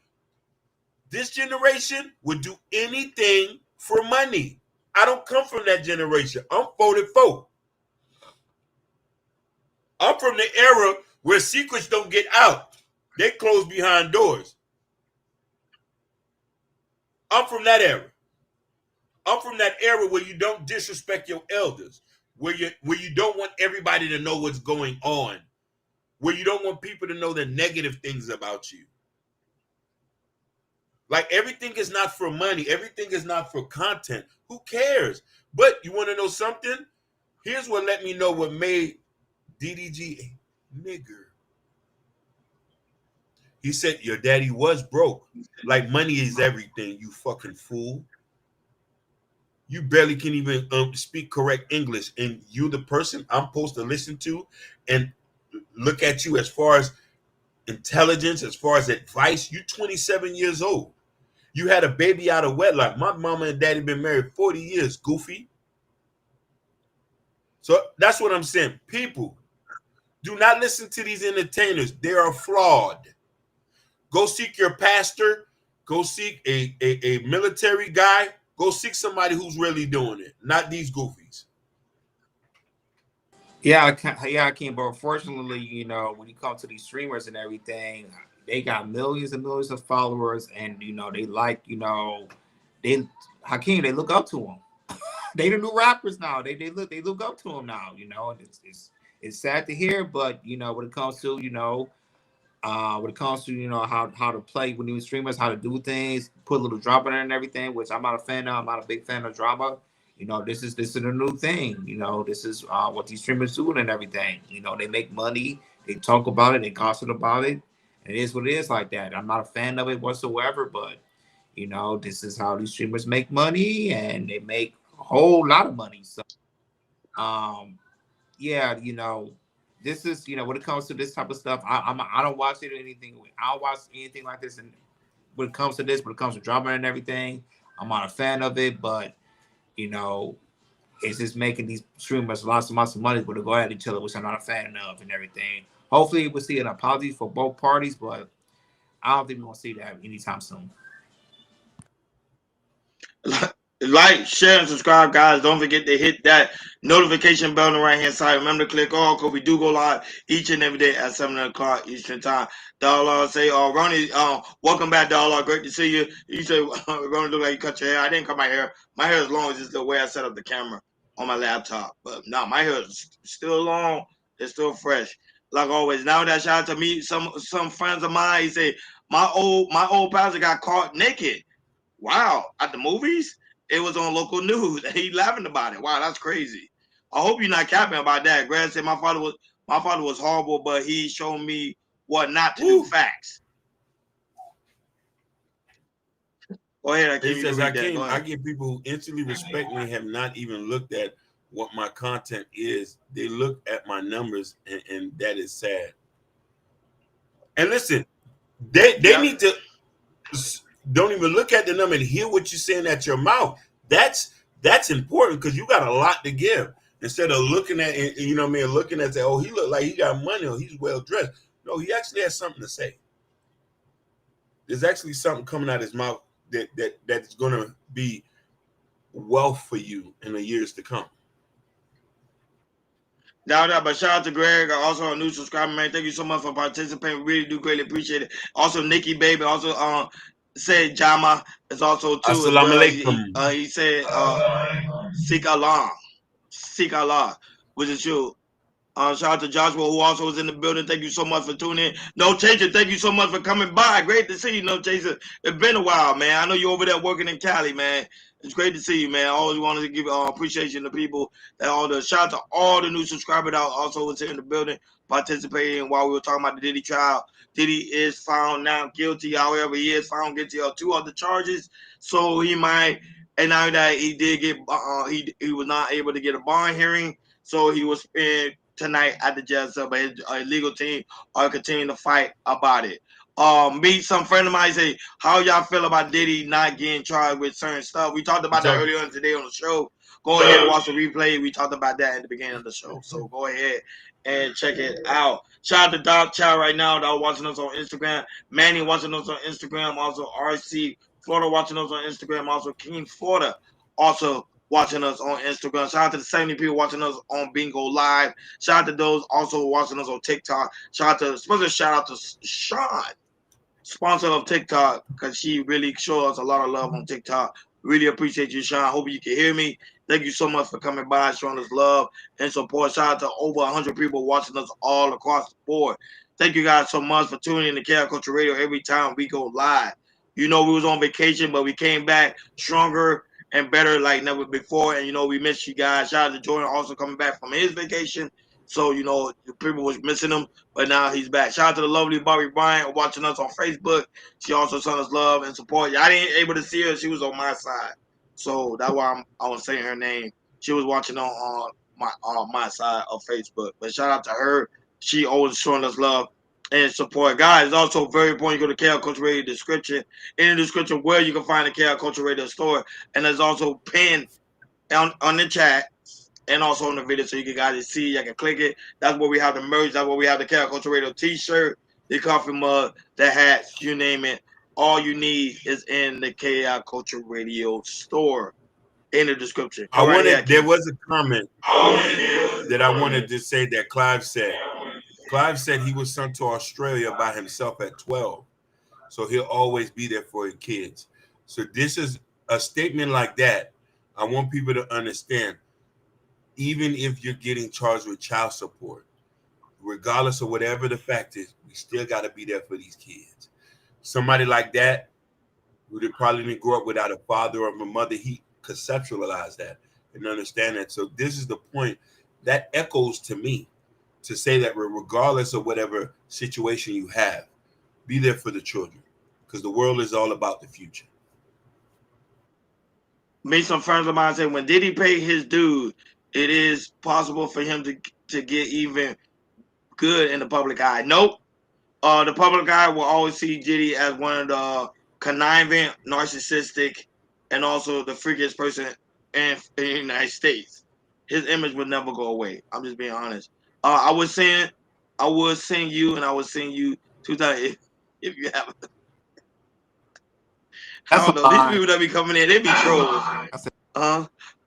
this generation would do anything for money. I don't come from that generation. I'm 44. I'm from the era where secrets don't get out. They close behind doors. I'm from that era. I'm from that era where you don't disrespect your elders, where you don't want everybody to know what's going on, where you don't want people to know the negative things about you. Like everything is not for money. Everything is not for content. Who cares? But you want to know something? Here's what let me know what made DDG a nigger. He said, your daddy was broke. Like money is everything, you fucking fool. You barely can even speak correct English. And you the person I'm supposed to listen to and look at you as far as intelligence, as far as advice. You 27 years old. You had a baby out of wedlock. My mama and daddy been married 40 years, goofy. So that's what I'm saying. People, do not listen to these entertainers. They are flawed. Go seek your pastor. Go seek a military guy. Go seek somebody who's really doing it, not these goofies. Yeah, I can. But unfortunately, when you come to these streamers and everything, they got millions and millions of followers, and they like, they Hakeem, they look up to them. They the new rappers now. They look up to them now. And it's sad to hear, but when it comes to how to play with new streamers, how to do things, put a little drama in it and everything, which I'm not a fan of. I'm not a big fan of drama. This is a new thing. This is what these streamers do and everything. They make money, they talk about it, they gossip about it. It is what it is like that. I'm not a fan of it whatsoever, but this is how these streamers make money, and they make a whole lot of money. So yeah, this is when it comes to this type of stuff, I don't watch it or anything. I don't watch anything like this. And when it comes to this, when it comes to drama and everything, I'm not a fan of it. But it's just making these streamers lots and lots of money, but to go at each other, which I'm not a fan of, and everything. Hopefully, we'll see an apology for both parties, but I don't think we're gonna see that anytime soon. Like, share, and subscribe, guys. Don't forget to hit that notification bell on the right-hand side. Remember to click all, because we do go live each and every day at 7 o'clock Eastern Time. Dollar say, Ronnie, welcome back, Dollar. Great to see you. You say, Ronnie, look like you cut your hair. I didn't cut my hair. My hair is long. It's just the way I set up the camera. on my laptop. But no, my hair is still long. It's still fresh. Like always. Now that shout out to me, some friends of mine, he say, my old pastor got caught naked. Wow, at the movies? It was on local news and he laughing about it. Wow, that's crazy. I hope you're not capping about that. Grant said my father was horrible, but he showed me what not to do. Facts. Go ahead, Hakeem. It You can says, read that. Go I ahead. get people who instantly respect me have not even looked at what my content is. They look at my numbers, and that is sad. And listen, they need to don't even look at the number and hear what you're saying at your mouth. That's important because you got a lot to give. Instead of looking at it, you know what I mean, looking at say, oh, he look like he got money or he's well dressed. No, he actually has something to say. There's actually something coming out of his mouth that's going to be wealth for you in the years to come. But shout out to Greg, also a new subscriber, man. Thank you so much for participating. Really do greatly appreciate it. Also, Nikki Baby, also said Jama is also too as Assalamu well. alaikum. He said Seek Allah, which is true. Shout out to Joshua, who also was in the building. Thank you so much for tuning in. No Chaser, thank you so much for coming by. Great to see you, No Chaser. It's been a while, man. I know you're over there working in Cali, man. It's great to see you, man. I always wanted to give appreciation to people that shout out to all the new subscribers that also was here in the building participating while we were talking about the Diddy trial. Diddy is found now guilty. However, he is found guilty of 2 other charges. So he might, and now that he did get, he was not able to get a bond hearing. So he was tonight at the jail cell, but his legal team are continuing to fight about it. Meet some friend of mine say, how y'all feel about Diddy not getting charged with certain stuff? We talked about that earlier on today on the show. Go ahead and watch the replay. We talked about that at the beginning of the show. So go ahead and check it out. Shout out to Doc Chow right now that watching us on Instagram. Manny watching us on Instagram. Also RC Florida watching us on Instagram. Also King Florida also watching us on Instagram. Shout out to the 70 people watching us on Bingo Live. Shout out to those also watching us on TikTok. Shout out to Sean, sponsor of TikTok, because she really shows us a lot of love on TikTok. Really appreciate you, Sean. Hope you can hear me. Thank you so much for coming by, showing us love and support. Shout out to over 100 people watching us all across the board. Thank you guys so much for tuning in to Chaos Culture Radio every time we go live. You know, we was on vacation, but we came back stronger and better like never before. And, you know, we missed you guys. Shout out to Jordan also coming back from his vacation. So, you know, people was missing him, but now he's back. Shout out to the lovely Bobby Bryant watching us on Facebook. She also sent us love and support. I didn't able to see her. She was on my side. So that's why I was saying her name. She was watching on my side of Facebook. But shout out to her. She always showing us love and support. Guys, it's also very important you go to Chaos Culture Radio description. In the description where you can find the Chaos Culture Radio store. And there's also pinned on the chat and also on the video so you can guys see. I can click it. That's where we have the merch. That's where we have the Chaos Culture Radio t-shirt, the coffee mug, the hats, you name it. All you need is in the Chaos Culture Radio store in the description. There was a comment that I wanted to say that Clive said. Clive said he was sent to Australia by himself at 12. So he'll always be there for his kids. So this is a statement like that. I want people to understand, even if you're getting charged with child support, regardless of whatever the fact is, we still got to be there for these kids. Somebody like that, who probably didn't grow up without a father or a mother, he conceptualized that and understand that. So this is the point that echoes to me to say that regardless of whatever situation you have, be there for the children, because the world is all about the future. Me, some friends of mine say when Diddy paid his dues, it is possible for him to get even good in the public eye. Nope. The public eye will always see Diddy as one of the conniving, narcissistic, and also the freakiest person in the United States. His image would never go away. I'm just being honest. I would send you 2000 if you have. I don't know. These people that be coming in, they be trolls.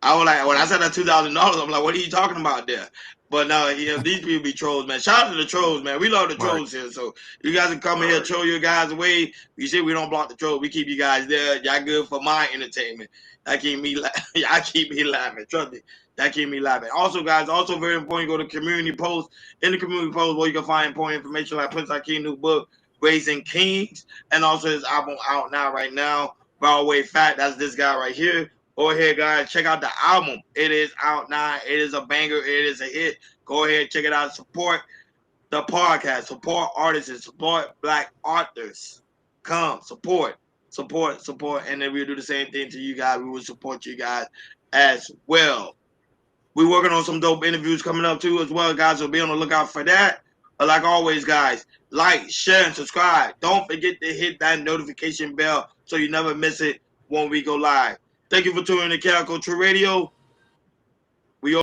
I was like, when I said that $2,000, I'm like, what are you talking about there? But no, these people be trolls, man. Shout out to the trolls, man. We love the trolls here. So you guys can come in here, troll your guys away. You see, we don't block the trolls. We keep you guys there. Y'all good for my entertainment. Y'all keep me laughing. Trust me. That keep me laughing. Also, guys, also very important, you go to community post. In the community post where you can find important information like Prince Hakeem new book, Raising Kings, and also his album out now right now. Broadway Fat, that's this guy right here. Go ahead, guys, check out the album. It is out now. It is a banger. It is a hit. Go ahead, check it out. Support the podcast. Support artists. Support Black authors. Come, support. And then we'll do the same thing to you guys. We will support you guys as well. We're working on some dope interviews coming up too as well, guys. So be on the lookout for that. But like always, guys, like, share, and subscribe. Don't forget to hit that notification bell so you never miss it when we go live. Thank you for tuning in to Calico True Radio.